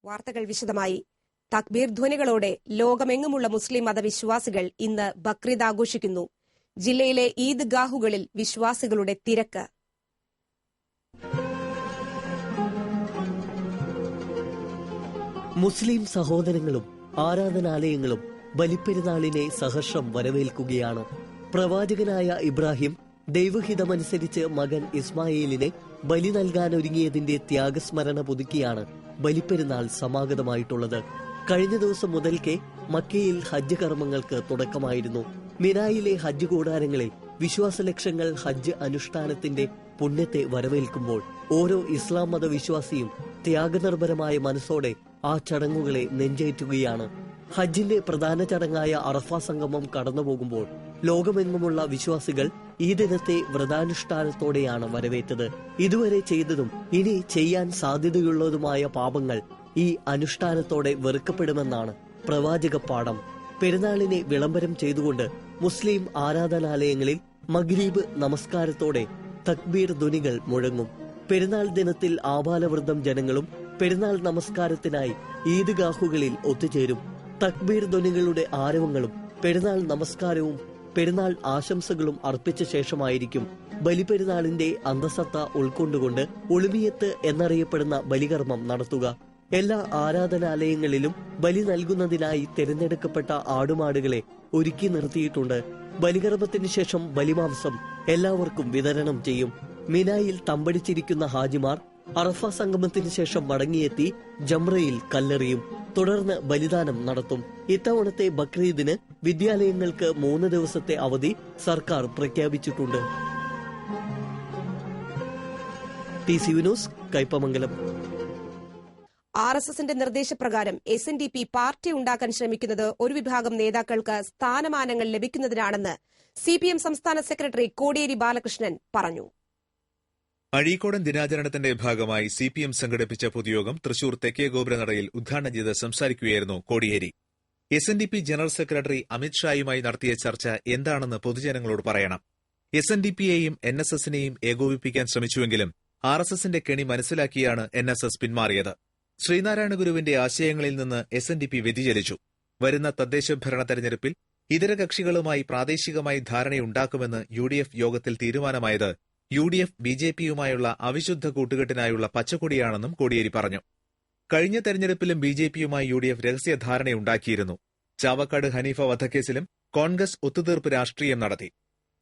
വാർത്തകൾ വിശദമായി. തക്ബീർ ധ്വനികളോടെ ലോകമെങ്ങുമുള്ള മുസ്ലിം മതവിശ്വാസികൾ ഇന്ന് ബക്രീദ് ആഘോഷിക്കുന്നു. ജില്ലയിലെ ഈദ്ഗാഹുകളിൽ വിശ്വാസികളുടെ തിരക്ക്. മുസ്ലിം സഹോദരങ്ങളും ആരാധനാലയങ്ങളും ബലിപ്പെരുന്നാളിനെ സഹർഷം വരവേൽക്കുകയാണ്. പ്രവാചകനായ ഇബ്രാഹിം ദൈവഹിതമനുസരിച്ച് മകൻ ഇസ്മായേലിനെ ബലി നൽകാനൊരുങ്ങിയതിന്റെ ത്യാഗസ്മരണ പുതുക്കിയാണ് ബലിപ്പെരുന്നാൾ സമാഗതമായിട്ടുള്ളത്. കഴിഞ്ഞ ദിവസം മുതൽക്കേ മക്കയിൽ ഹജ്ജ് കർമ്മങ്ങൾക്ക് തുടക്കമായിരുന്നു. മിനായിലെ ഹജ്ജ് കൂടാരങ്ങളിൽ വിശ്വാസലക്ഷങ്ങൾ ഹജ്ജ് അനുഷ്ഠാനത്തിന്റെ പുണ്യത്തെ വരവേൽക്കുമ്പോൾ ഓരോ ഇസ്ലാം മതവിശ്വാസിയും ത്യാഗനിർഭരമായ മനസ്സോടെ ആ ചടങ്ങുകളെ നെഞ്ചേറ്റുകയാണ്. ഹജ്ജിന്റെ പ്രധാന ചടങ്ങായ അറഫ സംഗമം കടന്നുപോകുമ്പോൾ ലോകമെങ്ങുമുള്ള വിശ്വാസികൾ ഈ ദിനത്തെ വ്രതാനുഷ്ഠാനത്തോടെയാണ് വരവേറ്റത്. ഇതുവരെ ചെയ്തതും ഇനി ചെയ്യാൻ സാധ്യതയുള്ളതുമായ പാപങ്ങൾ ഈ അനുഷ്ഠാനത്തോടെ വെറുക്കപ്പെടുമെന്നാണ് പ്രവാചക പാഠം. പെരുന്നാളിനെ വിളംബരം ചെയ്തുകൊണ്ട് മുസ്ലിം ആരാധനാലയങ്ങളിൽ മഗ്രീബ് നമസ്കാരത്തോടെ തക്ബീർ ധ്വനികൾ മുഴങ്ങും. പെരുന്നാൾ ദിനത്തിൽ ആബാലവൃദ്ധം ജനങ്ങളും പെരുന്നാൾ നമസ്കാരത്തിനായി ഈദ്ഗാഹുകളിൽ ഒത്തുചേരും. തക്ബീർ ധ്വനികളുടെ ആരവങ്ങളും പെരുന്നാൾ നമസ്കാരവും പെരുന്നാൾ ആശംസകളും അർപ്പിച്ച ശേഷമായിരിക്കും ബലിപെരുന്നാളിന്റെ അന്തസത്ത ഉൾക്കൊണ്ടുകൊണ്ട് ഒളിമിയത്ത് എന്നറിയപ്പെടുന്ന ബലികർമ്മം നടത്തുക. എല്ലാ ആരാധനാലയങ്ങളിലും ബലി നൽകുന്നതിനായി തിരഞ്ഞെടുക്കപ്പെട്ട ആടുമാടുകളെ ഒരുക്കി നിർത്തിയിട്ടുണ്ട്. ബലികർമ്മത്തിന് ശേഷം ബലിമാംസം എല്ലാവർക്കും വിതരണം ചെയ്യും. മിനായിൽ തമ്പടിച്ചിരിക്കുന്ന ഹാജിമാർ അറഫ സംഗമത്തിന് ശേഷം മടങ്ങിയെത്തി ജംറയിൽ കല്ലെറിയും. തുടർന്ന് ബലിദാനം നടത്തും. ഇത്തവണത്തെ ബക്രീദിന് വിദ്യാലയങ്ങൾക്ക് 3 ദിവസത്തെ അവധി സർക്കാർ പ്രഖ്യാപിച്ചിട്ടുണ്ട്. TCV news, Kaipamangalam. RSSന്റെ നിർദ്ദേശപ്രകാരം SNDP പാർട്ടി ഉണ്ടാക്കാൻ ശ്രമിക്കുന്നത് ഒരു വിഭാഗം നേതാക്കൾക്ക് സ്ഥാനമാനങ്ങൾ ലഭിക്കുന്നതിനാണെന്ന് CPM സംസ്ഥാന സെക്രട്ടറി കോടിയേരി ബാലകൃഷ്ണൻ പറഞ്ഞു. അഴീക്കോടൻ ദിനാചരണത്തിന്റെ ഭാഗമായി CPM സംഘടിപ്പിച്ച പൊതുയോഗം തൃശൂർ തെക്കേ ഗോപുരനടയിൽ ഉദ്ഘാടനം ചെയ്ത് സംസാരിക്കുകയായിരുന്നു കോടിയേരി. SNDP ജനറൽ സെക്രട്ടറി അമിത്ഷായുമായി നടത്തിയ ചർച്ച എന്താണെന്ന് പൊതുജനങ്ങളോട് പറയണം. SNDPയെയും NSSനെയും ഏകോപിപ്പിക്കാൻ ശ്രമിച്ചുവെങ്കിലും RSSന്റെ കെണി മനസ്സിലാക്കിയാണ് NSS പിന്മാറിയത്. ശ്രീനാരായണ ഗുരുവിന്റെ ആശയങ്ങളിൽ നിന്ന് SNDP വ്യതിചലിച്ചു. വരുന്ന തദ്ദേശ ഭരണ തെരഞ്ഞെടുപ്പിൽ ഇതര കക്ഷികളുമായി പ്രാദേശികമായി ധാരണയുണ്ടാക്കുമെന്ന് UDF യോഗത്തിൽ തീരുമാനമായത് UDF BJPയുമായുള്ള അവിശുദ്ധ കൂട്ടുകെട്ടിനായുള്ള പച്ചക്കൊടിയാണെന്നും കോടിയേരി പറഞ്ഞു. കഴിഞ്ഞ തെരഞ്ഞെടുപ്പിലും BJPയുമായി UDF രഹസ്യ ധാരണയുണ്ടാക്കിയിരുന്നു. ചാവക്കാട് ഹനീഫ വധക്കേസിലും കോൺഗ്രസ് ഒത്തുതീർപ്പ് രാഷ്ട്രീയം നടത്തി.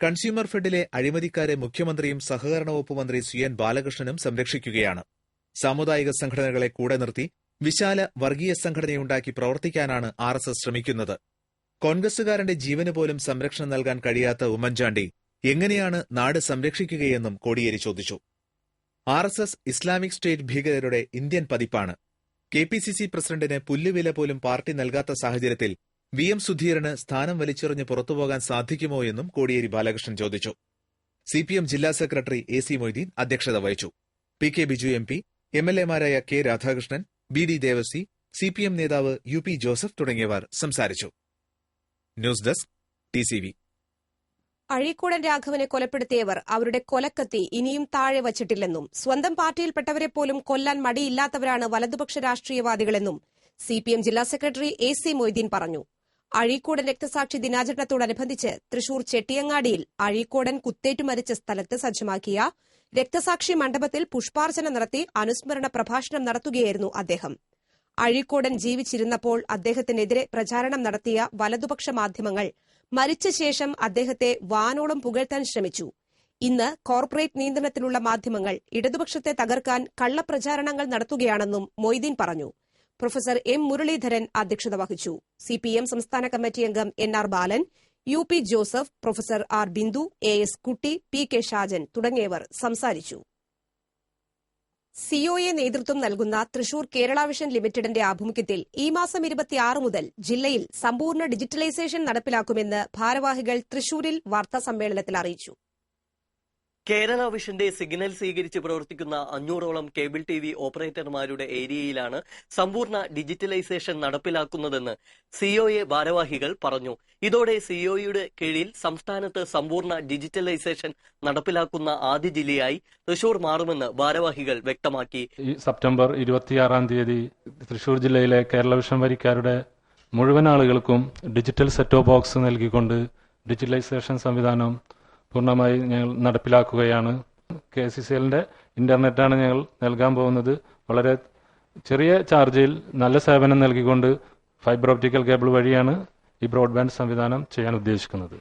കൺസ്യൂമർ ഫെഡിലെ അഴിമതിക്കാരെ മുഖ്യമന്ത്രിയും സഹകരണ വകുപ്പ് മന്ത്രി CN ബാലകൃഷ്ണനും സംരക്ഷിക്കുകയാണ്. സാമുദായിക സംഘടനകളെ കൂടെ നിർത്തി വിശാല വർഗീയ സംഘടനയുണ്ടാക്കി പ്രവർത്തിക്കാനാണ് RSS ശ്രമിക്കുന്നത്. കോൺഗ്രസുകാരന്റെ ജീവന് പോലും സംരക്ഷണം നൽകാൻ കഴിയാത്ത ഉമ്മൻചാണ്ടി എങ്ങനെയാണ് നാട് സംരക്ഷിക്കുകയെന്നും കോടിയേരി ചോദിച്ചു. RSS ഇസ്ലാമിക് സ്റ്റേറ്റ് ഭീകരരുടെ ഇന്ത്യൻ പതിപ്പാണ്. KPCC പ്രസിഡന്റിന് പുല്ലുവില പോലും പാർട്ടി നൽകാത്ത സാഹചര്യത്തിൽ VM സുധീരന് സ്ഥാനം വലിച്ചെറിഞ്ഞ് പുറത്തുപോകാൻ സാധിക്കുമോ എന്നും കോടിയേരി ബാലകൃഷ്ണൻ ചോദിച്ചു. CPM ജില്ലാ സെക്രട്ടറി AC മൊയ്തീൻ അധ്യക്ഷത വഹിച്ചു. PK ബിജു MP, MLAമാരായ K Radhakrishnan, BD Devasi, CPM നേതാവ് UP ജോസഫ് തുടങ്ങിയവർ സംസാരിച്ചു. News desk TCV. അഴീക്കോടൻ രാഘവനെ കൊലപ്പെടുത്തിയവർ അവരുടെ കൊലക്കത്തി ഇനിയും താഴെ വച്ചിട്ടില്ലെന്നും സ്വന്തം പാർട്ടിയിൽപ്പെട്ടവരെ പോലും കൊല്ലാൻ മടിയില്ലാത്തവരാണ് വലതുപക്ഷ രാഷ്ട്രീയവാദികളെന്നും CPM ജില്ലാ സെക്രട്ടറി AC മൊയ്തീൻ പറഞ്ഞു. അഴീക്കോടൻ രക്തസാക്ഷി ദിനാചരണത്തോടനുബന്ധിച്ച് തൃശൂർ ചെട്ടിയങ്ങാടിയിൽ അഴീക്കോടൻ കുത്തേറ്റു മരിച്ച സ്ഥലത്ത് സജ്ജമാക്കിയ രക്തസാക്ഷി മണ്ഡപത്തിൽ പുഷ്പാർച്ചന നടത്തി അനുസ്മരണ പ്രഭാഷണം നടത്തുകയായിരുന്നു അദ്ദേഹം. അഴീക്കോടൻ ജീവിച്ചിരുന്നപ്പോൾ അദ്ദേഹത്തിനെതിരെ പ്രചാരണം നടത്തിയ വലതുപക്ഷ മാധ്യമങ്ങൾ മരിച്ച ശേഷം അദ്ദേഹത്തെ വാനോളം പുകഴ്ത്താൻ ശ്രമിച്ചു. ഇന്ന് കോർപ്പറേറ്റ് നിയന്ത്രണത്തിലുള്ള മാധ്യമങ്ങൾ ഇടതുപക്ഷത്തെ തകർക്കാൻ കള്ളപ്രചാരണങ്ങൾ നടത്തുകയാണെന്നും മൊയ്തീൻ പറഞ്ഞു. പ്രൊഫസർ M മുരളീധരൻ അധ്യക്ഷത വഹിച്ചു. CPM സംസ്ഥാന കമ്മിറ്റി അംഗം NR ബാലൻ, UP Joseph, professor R Bindu, AS കുട്ടി, PK ഷാജൻ തുടങ്ങിയവർ സംസാരിച്ചു. COA നേതൃത്വം നൽകുന്ന തൃശൂർ കേരള വിഷൻ ലിമിറ്റഡിന്റെ ആഭിമുഖ്യത്തിൽ ഈ മാസം 26 മുതൽ ജില്ലയിൽ സമ്പൂർണ്ണ ഡിജിറ്റലൈസേഷൻ നടപ്പിലാക്കുമെന്ന് ഭാരവാഹികൾ തൃശൂരിൽ വാർത്താസമ്മേളനത്തിൽ അറിയിച്ചു. കേരള വിഷന്റെ സിഗ്നൽ സ്വീകരിച്ച് പ്രവർത്തിക്കുന്ന 500ഓളം കേബിൾ TV ഓപ്പറേറ്റർമാരുടെ ഏരിയയിലാണ് സമ്പൂർണ്ണ ഡിജിറ്റലൈസേഷൻ നടപ്പിലാക്കുന്നതെന്ന് COA ഭാരവാഹികൾ പറഞ്ഞു. ഇതോടെ COAയുടെ കീഴിൽ സംസ്ഥാനത്ത് സമ്പൂർണ്ണ ഡിജിറ്റലൈസേഷൻ നടപ്പിലാക്കുന്ന ആദ്യ ജില്ലയായി തൃശൂർ മാറുമെന്ന് ഭാരവാഹികൾ വ്യക്തമാക്കി. സെപ്റ്റംബർ 26 തൃശൂർ ജില്ലയിലെ കേരള വിഷൻ വരിക്കാരുടെ മുഴുവൻ ആളുകൾക്കും ഡിജിറ്റൽ സെറ്റ് ഓഫ് ബോക്സ് നൽകിക്കൊണ്ട് ഡിജിറ്റലൈസേഷൻ സംവിധാനം പൂർണ്ണമായി ഞങ്ങൾ നടപ്പിലാക്കുകയാണ്. KCCLന്റെ ഇന്റർനെറ്റാണ് ഞങ്ങൾ നൽകാൻ പോകുന്നത്. വളരെ ചെറിയ ചാർജിൽ നല്ല സേവനം നൽകിക്കൊണ്ട് ഫൈബർ ഓപ്റ്റിക്കൽ കേബിൾ വഴിയാണ് ഈ ബ്രോഡ്ബാൻഡ് സംവിധാനം ചെയ്യാൻ ഉദ്ദേശിക്കുന്നത്.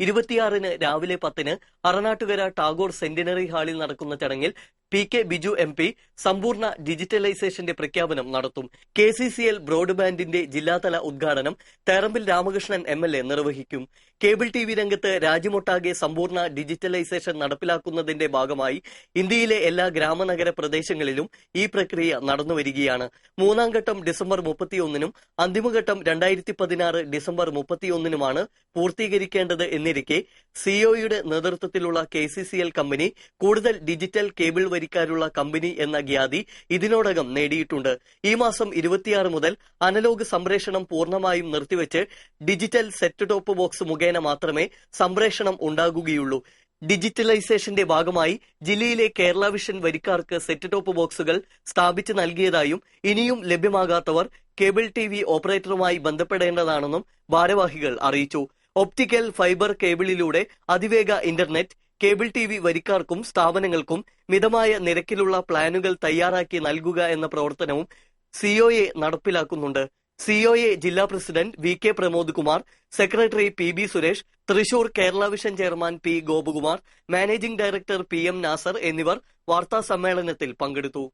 26 രാവിലെ 10 അറനാട്ടുകര ടാഗോർ സെന്റിനറി ഹാളിൽ നടക്കുന്ന ചടങ്ങിൽ PK ബിജു MP സമ്പൂർണ്ണ ഡിജിറ്റലൈസേഷന്റെ പ്രഖ്യാപനം നടത്തും. KCCL ബ്രോഡ്ബാൻഡിന്റെ ജില്ലാതല ഉദ്ഘാടനം തേറമ്പിൽ രാമകൃഷ്ണൻ MLA നിർവഹിക്കും. കേബിൾ TV രംഗത്ത് രാജ്യമൊട്ടാകെ സമ്പൂർണ്ണ ഡിജിറ്റലൈസേഷൻ നടപ്പിലാക്കുന്നതിന്റെ ഭാഗമായി ഇന്ത്യയിലെ എല്ലാ ഗ്രാമനഗര പ്രദേശങ്ങളിലും ഈ പ്രക്രിയ നടന്നുവരികയാണ്. മൂന്നാം ഘട്ടം ഡിസംബർ 31-നും അന്തിമഘട്ടം 2016 ഡിസംബർ 31-നുമാണ് പൂർത്തീകരിക്കേണ്ടത് എന്നിരിക്കെ COAയുടെ നേതൃത്വത്തിലുള്ള KCCL കമ്പനി കൂടുതൽ ഡിജിറ്റൽ കേബിൾ വരിക്കാരുള്ള കമ്പനി എന്ന ഖ്യാതി ഇതിനോടകം നേടിയിട്ടുണ്ട്. ഈ മാസം 26 മുതൽ അനലോഗ് സംപ്രേഷണം പൂർണ്ണമായും നിർത്തിവെച്ച് ഡിജിറ്റൽ സെറ്റ് ടോപ്പ് ബോക്സ് മുഖേന മാത്രമേ സംപ്രേഷണം ഉണ്ടാകുകയുള്ളൂ. ഡിജിറ്റലൈസേഷന്റെ ഭാഗമായി ജില്ലയിലെ കേരള വിഷൻ വരിക്കാർക്ക് സെറ്റ് ടോപ്പ് ബോക്സുകൾ സ്ഥാപിച്ചു നൽകിയതായും ഇനിയും ലഭ്യമാകാത്തവർ കേബിൾ TV ഓപ്പറേറ്ററുമായി ബന്ധപ്പെടേണ്ടതാണെന്നും ഭാരവാഹികൾ അറിയിച്ചു. ഒപ്റ്റിക്കൽ ഫൈബർ കേബിളിലൂടെ അതിവേഗ ഇന്റർനെറ്റ് കേബിൾ TV വരിക്കാർക്കും സ്ഥാപനങ്ങൾക്കും മിതമായ നിരക്കിലുള്ള പ്ലാനുകൾ തയ്യാറാക്കി നൽകുക എന്ന പ്രവർത്തനവും COA നടപ്പിലാക്കുന്നുണ്ട്. COA ജില്ലാ president VK Pramod Kumar, secretary PB Suresh, Thrissur Kerala vision chairman P Gopakumar, managing director PM Nasar എന്നിവർ വാർത്താ സമ്മേളനത്തിൽ പങ്കെടുത്തു.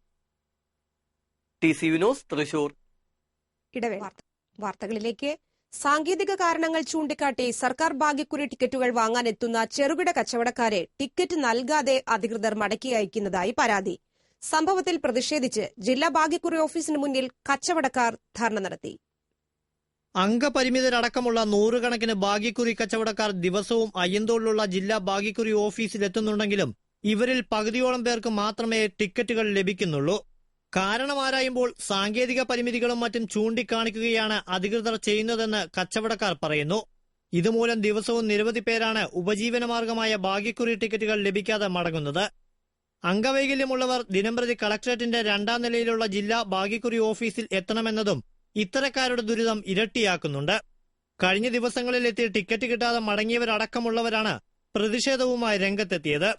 TCV news Thrissur. വാർത്തകളിലേക്ക്. സാങ്കേതിക കാരണങ്ങൾ ചൂണ്ടിക്കാട്ടി സർക്കാർ ഭാഗ്യക്കുറി ടിക്കറ്റുകൾ വാങ്ങാനെത്തുന്ന ചെറുകിട കച്ചവടക്കാരെ ടിക്കറ്റ് നൽകാതെ അധികൃതർ മടക്കി അയക്കുന്നതായി പരാതി. സംഭവത്തിൽ പ്രതിഷേധിച്ച് ജില്ലാ ഭാഗ്യക്കുറി ഓഫീസിന് മുന്നിൽ കച്ചവടക്കാർ ധർണ നടത്തി. അംഗപരിമിതരടക്കമുള്ള നൂറുകണക്കിന് ഭാഗ്യക്കുറി കച്ചവടക്കാർ ദിവസവും അയ്യന്തോളിലുള്ള ജില്ലാ ഭാഗ്യക്കുറി ഓഫീസിലെത്തുന്നുണ്ടെങ്കിലും ഇവരിൽ പകുതിയോളം പേർക്ക് മാത്രമേ ടിക്കറ്റുകൾ ലഭിക്കുന്നുള്ളൂ. കാരണമാരായുമ്പോൾ സാങ്കേതിക പരിമിതികളും മറ്റും ചൂണ്ടിക്കാണിക്കുകയാണ് അധികൃതർ ചെയ്യുന്നതെന്ന് കച്ചവടക്കാർ പറയുന്നു. ഇതുമൂലം ദിവസവും നിരവധി പേരാണ് ഉപജീവനമാർഗമായ ഭാഗ്യക്കുറി ടിക്കറ്റുകൾ ലഭിക്കാതെ മടങ്ങുന്നത്. അംഗവൈകല്യമുള്ളവർ ദിനംപ്രതി കളക്ടറേറ്റിന്റെ 2ാം നിലയിലുള്ള ജില്ലാ ഭാഗ്യക്കുറി ഓഫീസിൽ എത്തണമെന്നതും ഇത്തരക്കാരുടെ ദുരിതം ഇരട്ടിയാക്കുന്നുണ്ട്. കഴിഞ്ഞ ദിവസങ്ങളിലെത്തി ടിക്കറ്റ് കിട്ടാതെ മടങ്ങിയവരടക്കമുള്ളവരാണ് പ്രതിഷേധവുമായി രംഗത്തെത്തിയത്.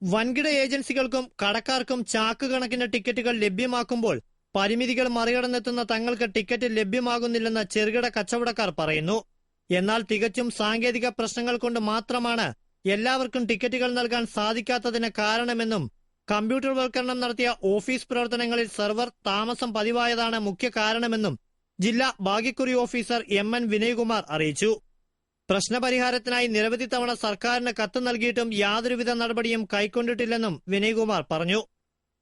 വൻകിട ഏജൻസികൾക്കും കടക്കാർക്കും ചാക്ക് കണക്കിന് ടിക്കറ്റുകൾ ലഭ്യമാക്കുമ്പോൾ പരിമിതികൾ മറികടന്നെത്തുന്ന തങ്ങൾക്ക് ടിക്കറ്റ് ലഭ്യമാകുന്നില്ലെന്ന് ചെറുകിട കച്ചവടക്കാർ പറയുന്നു. എന്നാൽ തികച്ചും സാങ്കേതിക പ്രശ്നങ്ങൾ കൊണ്ട് മാത്രമാണ് എല്ലാവർക്കും ടിക്കറ്റുകൾ നൽകാൻ സാധിക്കാത്തതിന് കാരണമെന്നും കമ്പ്യൂട്ടർവൽക്കരണം നടത്തിയ ഓഫീസ് പ്രവർത്തനങ്ങളിൽ സെർവർ താമസം പതിവായതാണ് മുഖ്യ കാരണമെന്നും ജില്ലാ ഭാഗ്യക്കുറി ഓഫീസർ MN വിനയ്കുമാർ അറിയിച്ചു. പ്രശ്നപരിഹാരത്തിനായി നിരവധി തവണ സർക്കാരിന് കത്ത് നൽകിയിട്ടും യാതൊരുവിധ നടപടിയും കൈക്കൊണ്ടിട്ടില്ലെന്നും വിനയ്കുമാർ പറഞ്ഞു.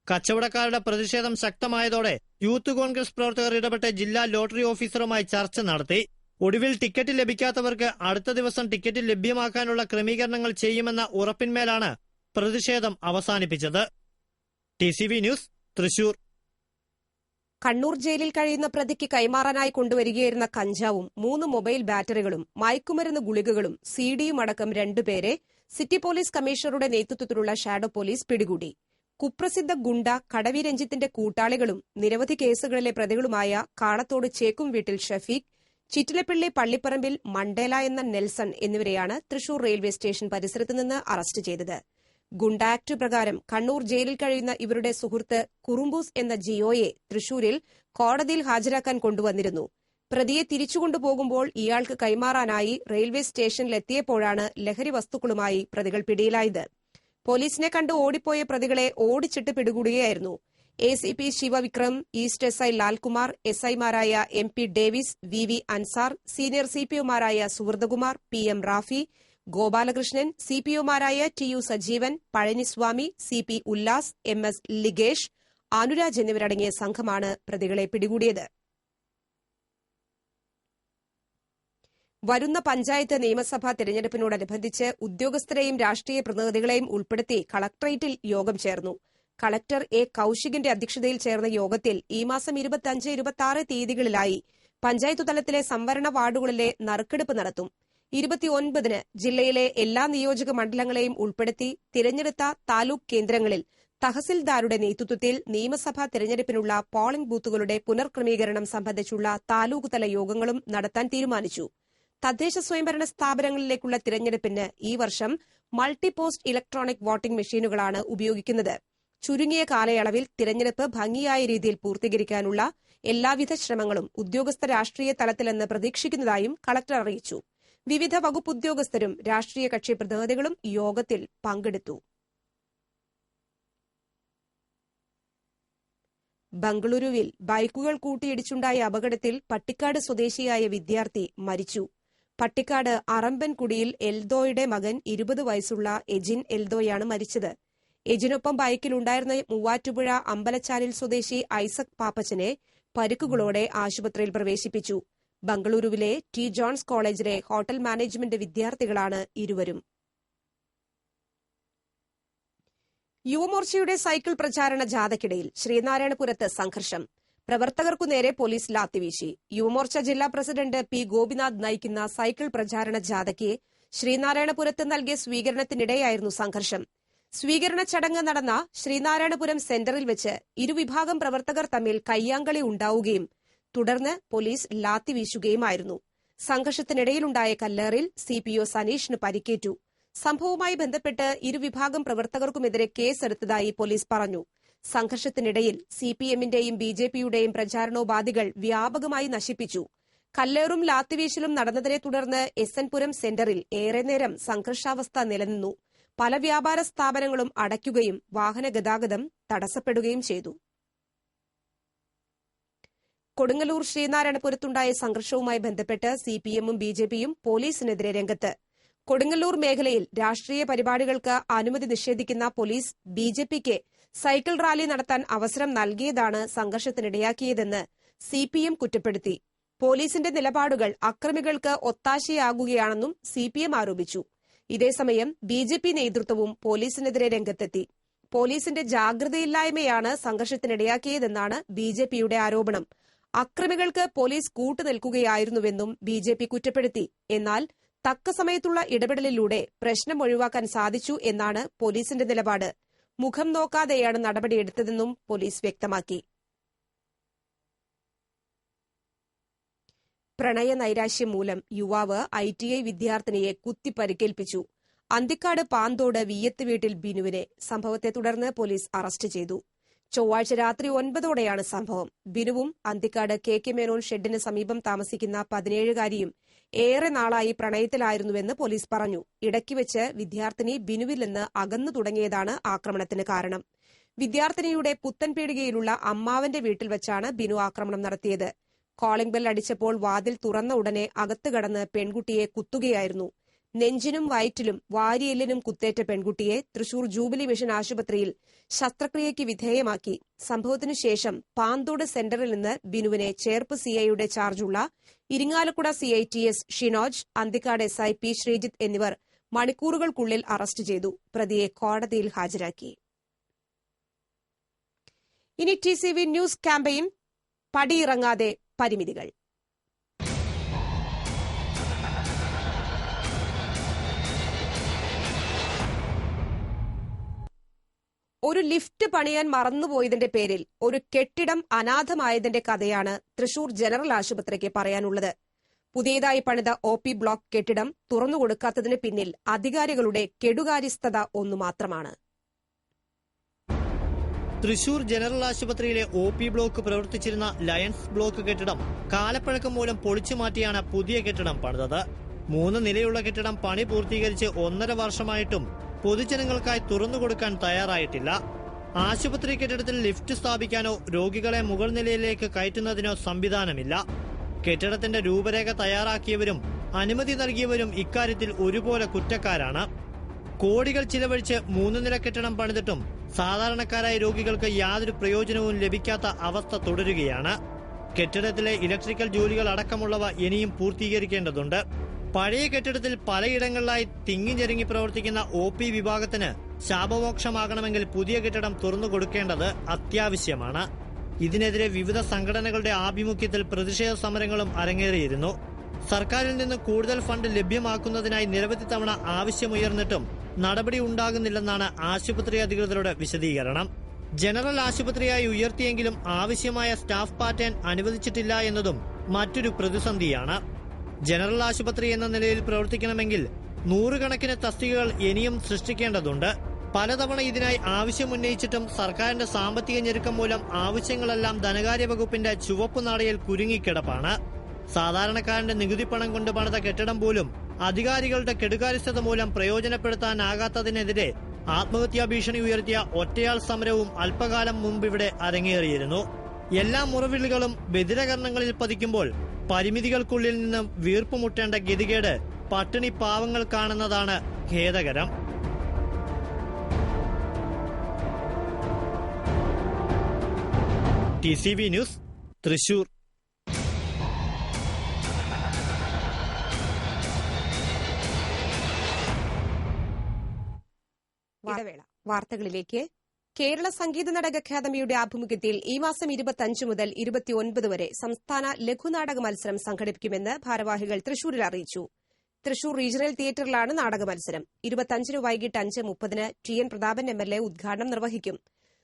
കച്ചവടക്കാരുടെ പ്രതിഷേധം ശക്തമായതോടെ യൂത്ത് കോൺഗ്രസ് പ്രവർത്തകർ ഇടപെട്ട് ജില്ലാ ലോട്ടറി ഓഫീസറുമായി ചർച്ച നടത്തി. ഒടുവിൽ ടിക്കറ്റ് ലഭിക്കാത്തവർക്ക് അടുത്ത ദിവസം ടിക്കറ്റ് ലഭ്യമാക്കാനുള്ള ക്രമീകരണങ്ങൾ ചെയ്യുമെന്ന ഉറപ്പിന്മേലാണ് പ്രതിഷേധം അവസാനിപ്പിച്ചത്. TCV news Thrissur. കണ്ണൂർ ജയിലിൽ കഴിയുന്ന പ്രതിക്ക് കൈമാറാനായി കൊണ്ടുവരികയായിരുന്ന കഞ്ചാവും 3 മൊബൈൽ ബാറ്ററികളും മയക്കുമരുന്ന് ഗുളികകളും CDയും അടക്കം 2 പേരെ സിറ്റി പോലീസ് കമ്മീഷണറുടെ നേതൃത്വത്തിലുള്ള ഷാഡോ പോലീസ് പിടികൂടി. കുപ്രസിദ്ധ ഗുണ്ട കടവി രഞ്ജിത്തിന്റെ കൂട്ടാളികളും നിരവധി കേസുകളിലെ പ്രതികളുമായ കാളത്തോട് ചേക്കും വീട്ടിൽ ഷഫീഖ്, ചിറ്റിലപ്പിള്ളി പള്ളിപ്പറമ്പിൽ മണ്ടേല എന്ന നെൽസൺ എന്നിവരെയാണ് തൃശൂർ റെയിൽവേ സ്റ്റേഷൻ പരിസരത്ത് നിന്ന് അറസ്റ്റ് ചെയ്തത്. ഗുണ്ട ആക്ട് പ്രകാരം കണ്ണൂർ ജയിലിൽ കഴിയുന്ന ഇവരുടെ സുഹൃത്ത് കുറുമ്പൂസ് എന്ന ജിയോയെ തൃശൂരിൽ കോടതിയിൽ ഹാജരാക്കാൻ കൊണ്ടുവന്നിരുന്നു. പ്രതിയെ തിരിച്ചുകൊണ്ടുപോകുമ്പോൾ ഇയാൾക്ക് കൈമാറാനായി റെയിൽവേ സ്റ്റേഷനിലെത്തിയപ്പോഴാണ് ലഹരി വസ്തുക്കളുമായി പ്രതികൾ പിടിയിലായത്. പോലീസിനെ കണ്ട് ഓടിപ്പോയ പ്രതികളെ ഓടിച്ചിട്ട് പിടികൂടുകയായിരുന്നു. ACP Sivavikram, east SI Lalkumar, SIമാരായ MP Davis, VV Ansar, senior CPOമാരായ സുഹൃതകുമാർ, PM റാഫി, ഗോപാലകൃഷ്ണൻ, CPOമാരായ TU Sajeevan, Pazhaniswamy, CP Ullas, MS Ligesh, Anuraj എന്നിവരടങ്ങിയ സംഘമാണ് പ്രതികളെ പിടികൂടിയത്. വരുന്ന പഞ്ചായത്ത് നിയമസഭാ തെരഞ്ഞെടുപ്പിനോടനുബന്ധിച്ച് ഉദ്യോഗസ്ഥരെയും രാഷ്ട്രീയ പ്രതിനിധികളെയും ഉൾപ്പെടുത്തി കളക്ടറേറ്റിൽ യോഗം ചേർന്നു. കളക്ടർ എ കൌശികിന്റെ അധ്യക്ഷതയിൽ ചേർന്ന യോഗത്തിൽ ഈ മാസം 25-26 തീയതികളിലായി പഞ്ചായത്ത് തലത്തിലെ സംവരണ വാർഡുകളിലെ നറുക്കെടുപ്പ് നടത്തും. 29-ന് ജില്ലയിലെ എല്ലാ നിയോജക മണ്ഡലങ്ങളെയും ഉൾപ്പെടുത്തി തിരഞ്ഞെടുത്ത താലൂക്ക് കേന്ദ്രങ്ങളിൽ തഹസിൽദാരുടെ നേതൃത്വത്തിൽ നിയമസഭാ തെരഞ്ഞെടുപ്പിനുള്ള പോളിംഗ് ബൂത്തുകളുടെ പുനർക്രമീകരണം സംബന്ധിച്ചുള്ള താലൂക്ക് തല യോഗങ്ങളും നടത്താൻ തീരുമാനിച്ചു. തദ്ദേശ സ്വയംഭരണ സ്ഥാപനങ്ങളിലേക്കുള്ള തിരഞ്ഞെടുപ്പിന് ഈ വർഷം മൾട്ടിപോസ്റ്റ് ഇലക്ട്രോണിക് വോട്ടിംഗ് മെഷീനുകളാണ് ഉപയോഗിക്കുന്നത്. ചുരുങ്ങിയ കാലയളവിൽ തിരഞ്ഞെടുപ്പ് ഭംഗിയായ രീതിയിൽ പൂർത്തീകരിക്കാനുള്ള എല്ലാവിധ ശ്രമങ്ങളും ഉദ്യോഗസ്ഥ രാഷ്ട്രീയ തലത്തിലെന്ന് പ്രതീക്ഷിക്കുന്നതായും കളക്ടർ അറിയിച്ചു. വിവിധ വകുപ്പ് ഉദ്യോഗസ്ഥരും രാഷ്ട്രീയ കക്ഷി പ്രതിനിധികളും യോഗത്തിൽ പങ്കെടുത്തു. ബംഗളൂരുവിൽ ബൈക്കുകൾ കൂട്ടിയിടിച്ചുണ്ടായ അപകടത്തിൽ പട്ടിക്കാട് സ്വദേശിയായ വിദ്യാർത്ഥി മരിച്ചു. പട്ടിക്കാട് അറമ്പൻകുടിയിൽ എൽദോയുടെ മകൻ 20 വയസ്സുള്ള എജിൻ എൽദോയാണ് മരിച്ചത്. എജിനൊപ്പം ബൈക്കിലുണ്ടായിരുന്ന മൂവാറ്റുപുഴ അമ്പലച്ചാലിൽ സ്വദേശി ഐസക് പാപ്പച്ചനെ പരിക്കുകളോടെ ആശുപത്രിയിൽ പ്രവേശിപ്പിച്ചു. ബംഗളൂരുവിലെ ടി ജോൺസ് കോളേജിലെ ഹോട്ടൽ മാനേജ്മെന്റ് വിദ്യാർത്ഥികളാണ് ഇരുവരും. യുവമോർച്ചയുടെ സൈക്കിൾ പ്രചാരണ ജാഥയ്ക്കിടയിൽ ശ്രീനാരായണപുരത്ത് സംഘർഷം. പ്രവർത്തകർക്കു നേരെ പോലീസ് ലാത്തിവീശി. യുവമോർച്ച ജില്ലാ പ്രസിഡന്റ് പി ഗോപിനാഥ് നയിക്കുന്ന സൈക്കിൾ പ്രചാരണ ജാഥയ്ക്ക് ശ്രീനാരായണപുരത്ത് നൽകിയ സ്വീകരണത്തിനിടെയായിരുന്നു സംഘർഷം. സ്വീകരണ ചടങ്ങ് നടന്ന ശ്രീനാരായണപുരം സെന്ററിൽ വെച്ച് ഇരുവിഭാഗം പ്രവർത്തകർ തമ്മിൽ കയ്യാങ്കളി ഉണ്ടാവുകയും തുടർന്ന് പോലീസ് ലാത്തിവീശുകയുമായിരുന്നു. സംഘർഷത്തിനിടയിലുണ്ടായ കല്ലേറിൽ സിപിഒ സനീഷിന് പരിക്കേറ്റു. സംഭവവുമായി ബന്ധപ്പെട്ട് ഇരുവിഭാഗം പ്രവർത്തകർക്കുമെതിരെ കേസെടുത്തതായി പോലീസ് പറഞ്ഞു. സംഘർഷത്തിനിടയിൽ സിപിഎമ്മിന്റെയും ബിജെപിയുടെയും പ്രചാരണോപാധികൾ വ്യാപകമായി നശിപ്പിച്ചു. കല്ലേറും ലാത്തിവീശലും നടന്നതിനെ തുടർന്ന് എസ് എൻ പുരം സെന്ററിൽ ഏറെ നേരം സംഘർഷാവസ്ഥ നിലനിന്നു. പല വ്യാപാര സ്ഥാപനങ്ങളും അടയ്ക്കുകയും വാഹന ഗതാഗതം തടസ്സപ്പെടുകയും ചെയ്തു. കൊടുങ്ങല്ലൂർ ശ്രീനാരായണപുരത്തുണ്ടായ സംഘർഷവുമായി ബന്ധപ്പെട്ട് സിപിഎമ്മും ബിജെപിയും പോലീസിനെതിരെ രംഗത്ത്. കൊടുങ്ങല്ലൂർ മേഖലയിൽ രാഷ്ട്രീയ പരിപാടികൾക്ക് അനുമതി നിഷേധിക്കുന്ന പോലീസ് ബിജെപിക്ക് സൈക്കിൾ റാലി നടത്താൻ അവസരം നൽകിയതാണ് സംഘർഷത്തിനിടയാക്കിയതെന്ന് സിപിഎം കുറ്റപ്പെടുത്തി. പോലീസിന്റെ നിലപാടുകൾ അക്രമികൾക്ക് ഒത്താശയാകുകയാണെന്നും സിപിഎം ആരോപിച്ചു. ഇതേസമയം ബിജെപി നേതൃത്വവും പോലീസിനെതിരെ രംഗത്തെത്തി. പോലീസിന്റെ ജാഗ്രതയില്ലായ്മയാണ് സംഘർഷത്തിനിടയാക്കിയതെന്നാണ് ബിജെപിയുടെ ആരോപണം. അക്രമികൾക്ക് പോലീസ് കൂട്ടുനിൽക്കുകയായിരുന്നുവെന്നും ബിജെപി കുറ്റപ്പെടുത്തി. എന്നാൽ തക്ക സമയത്തുള്ള ഇടപെടലിലൂടെ പ്രശ്നം ഒഴിവാക്കാൻ സാധിച്ചു എന്നാണ് പോലീസിന്റെ നിലപാട്. മുഖം നോക്കാതെയാണ് നടപടിയെടുത്തതെന്നും പോലീസ് വ്യക്തമാക്കി. പ്രണയനൈരാശ്യം മൂലം യുവാവ് ITI വിദ്യാർത്ഥിനിയെ കുത്തിപ്പരിക്കേൽപ്പിച്ചു. അന്തിക്കാട് പാന്തോട് വിയ്യത്ത് വീട്ടിൽ ബിനുവിനെ സംഭവത്തെ തുടർന്ന് പോലീസ് അറസ്റ്റ് ചെയ്തു. ചൊവ്വാഴ്ച രാത്രി 9ഓടെയാണ് സംഭവം. ബിനുവും അന്തിക്കാട് KK മേനോൻ ഷെഡിന് സമീപം താമസിക്കുന്ന 17-കാരിയും ഏറെ നാളായി പ്രണയത്തിലായിരുന്നുവെന്ന് പോലീസ് പറഞ്ഞു. ഇടയ്ക്ക് വെച്ച് വിദ്യാർത്ഥിനി ബിനുവിൽ നിന്ന് അകന്നു തുടങ്ങിയതാണ് ആക്രമണത്തിന് കാരണം. വിദ്യാർത്ഥിനിയുടെ പുത്തൻപീടികയിലുള്ള അമ്മാവന്റെ വീട്ടിൽ വെച്ചാണ് ബിനു ആക്രമണം നടത്തിയത്. കോളിംഗ് ബെൽ അടിച്ചപ്പോൾ വാതിൽ തുറന്ന ഉടനെ അകത്ത് കടന്ന് പെൺകുട്ടിയെ കുത്തുകയായിരുന്നു. നെഞ്ചിനും വയറ്റിലും വാരിയെല്ലിനും കുത്തേറ്റ പെൺകുട്ടിയെ തൃശൂർ ജൂബിലി മിഷൻ ആശുപത്രിയിൽ ശസ്ത്രക്രിയയ്ക്ക് വിധേയമാക്കി. സംഭവത്തിനു ശേഷം പാന്തോട് സെന്ററിൽ നിന്ന് ബിനുവിനെ ചേർപ്പ് സിഐയുടെ ചാർജുള്ള Irinjalakuda CI TS Shinoj, Anthikad SI P Sreejith എന്നിവർ മണിക്കൂറുകൾക്കുള്ളിൽ അറസ്റ്റ് ചെയ്തു. പ്രതിയെ കോടതിയിൽ ഹാജരാക്കി. ഇനി TCV ന്യൂസ് ക്യാമ്പയിൻ പടിയിറങ്ങാതെ പരിമിതികൾ. ഒരു ലിഫ്റ്റ് പണിയാൻ മറന്നുപോയതിന്റെ പേരിൽ ഒരു കെട്ടിടം അനാഥമായതിന്റെ കഥയാണ് തൃശൂർ ജനറൽ ആശുപത്രിക്ക് പറയാനുള്ളത്. പുതിയതായി പണിത OP ബ്ലോക്ക് കെട്ടിടം തുറന്നുകൊടുക്കാത്തതിന് പിന്നിൽ അധികാരികളുടെ കെടുകാര്യസ്ഥത ഒന്നു മാത്രമാണ്. തൃശൂർ ജനറൽ ആശുപത്രിയിലെ OP ബ്ലോക്ക് പ്രവർത്തിച്ചിരുന്ന ലയൺസ് ബ്ലോക്ക് കെട്ടിടം കാലപ്പഴക്കം മൂലം പൊളിച്ചു മാറ്റിയാണ് പുതിയ കെട്ടിടം പണിതത്. 3 നിലയുള്ള കെട്ടിടം പണി പൂർത്തീകരിച്ച് 1.5 വർഷമായിട്ടും പൊതുജനങ്ങൾക്കായി തുറന്നുകൊടുക്കാൻ തയ്യാറായിട്ടില്ല. ആശുപത്രി കെട്ടിടത്തിൽ ലിഫ്റ്റ് സ്ഥാപിക്കാനോ രോഗികളെ മുകൾ നിലയിലേക്ക് കയറ്റുന്നതിനോ സംവിധാനമില്ല. കെട്ടിടത്തിന്റെ രൂപരേഖ തയ്യാറാക്കിയവരും അനുമതി നൽകിയവരും ഇക്കാര്യത്തിൽ ഒരുപോലെ കുറ്റക്കാരാണ്. കോടികൾ ചിലവഴിച്ച് 3 നില കെട്ടിടം പണിതിട്ടും സാധാരണക്കാരായ രോഗികൾക്ക് യാതൊരു പ്രയോജനവും ലഭിക്കാത്ത അവസ്ഥ തുടരുകയാണ്. കെട്ടിടത്തിലെ ഇലക്ട്രിക്കൽ ജോലികൾ അടക്കമുള്ളവ ഇനിയും പൂർത്തീകരിക്കേണ്ടതുണ്ട്. പഴയ കെട്ടിടത്തിൽ പലയിടങ്ങളിലായി തിങ്ങിഞ്ഞെരുങ്ങി പ്രവർത്തിക്കുന്ന OP വിഭാഗത്തിന് ശാപമോക്ഷമാകണമെങ്കിൽ പുതിയ കെട്ടിടം തുറന്നു കൊടുക്കേണ്ടത് അത്യാവശ്യമാണ്. ഇതിനെതിരെ വിവിധ സംഘടനകളുടെ ആഭിമുഖ്യത്തിൽ പ്രതിഷേധ സമരങ്ങളും അരങ്ങേറിയിരുന്നു. സർക്കാരിൽ നിന്ന് കൂടുതൽ ഫണ്ട് ലഭ്യമാക്കുന്നതിനായി നിരവധി തവണ ആവശ്യമുയർന്നിട്ടും നടപടി ഉണ്ടാകുന്നില്ലെന്നാണ് ആശുപത്രി അധികൃതരുടെ വിശദീകരണം. ജനറൽ ആശുപത്രിയായി ഉയർത്തിയെങ്കിലും ആവശ്യമായ സ്റ്റാഫ് പാറ്റേൺ അനുവദിച്ചിട്ടില്ല എന്നതും മറ്റൊരു പ്രതിസന്ധിയാണ്. ജനറൽ ആശുപത്രി എന്ന നിലയിൽ പ്രവർത്തിക്കണമെങ്കിൽ 100 കണക്കിന് തസ്തികകൾ ഇനിയും സൃഷ്ടിക്കേണ്ടതുണ്ട്. പലതവണ ഇതിനായി ആവശ്യമുന്നയിച്ചിട്ടും സർക്കാരിന്റെ സാമ്പത്തിക ഞെരുക്കം മൂലം ആവശ്യങ്ങളെല്ലാം ധനകാര്യ വകുപ്പിന്റെ ചുവപ്പുനാടയിൽ കുരുങ്ങിക്കിടപ്പാണ്. സാധാരണക്കാരന്റെ നികുതി പണം കൊണ്ട് പണിത കെട്ടിടം പോലും അധികാരികളുടെ കെടുകാര്യസ്ഥത മൂലം പ്രയോജനപ്പെടുത്താനാകാത്തതിനെതിരെ ആത്മഹത്യാ ഭീഷണി ഉയർത്തിയ ഒറ്റയാൾ സമരവും അല്പകാലം മുമ്പ് ഇവിടെ അരങ്ങേറിയിരുന്നു. എല്ലാ മുറവിളികളും ബദിരകരണങ്ങളിൽ പതിക്കുമ്പോൾ പരിമിതികൾക്കുള്ളിൽ നിന്ന് വീർപ്പുമുട്ടേണ്ട ഗതികേട് പട്ടിണി പാവങ്ങൾ കാണുന്നതാണ് ഖേദകരം. TCV news, Thrissur. വാർത്തകളിലേക്ക്. കേരള സംഗീത നാടക അക്കാദമിയുടെ ആഭിമുഖ്യത്തിൽ ഈ മാസം 25 മുതൽ 29 വരെ സംസ്ഥാന ലഘുനാടക മത്സരം സംഘടിപ്പിക്കുമെന്ന് ഭാരവാഹികൾ തൃശൂരിൽ അറിയിച്ചു. തൃശൂർ റീജിയണൽ തിയേറ്ററിലാണ് നാടക മത്സരം. 25 വൈകിട്ട് 5:30 TN പ്രതാപൻ MLA ഉദ്ഘാടനം നിർവഹിക്കും.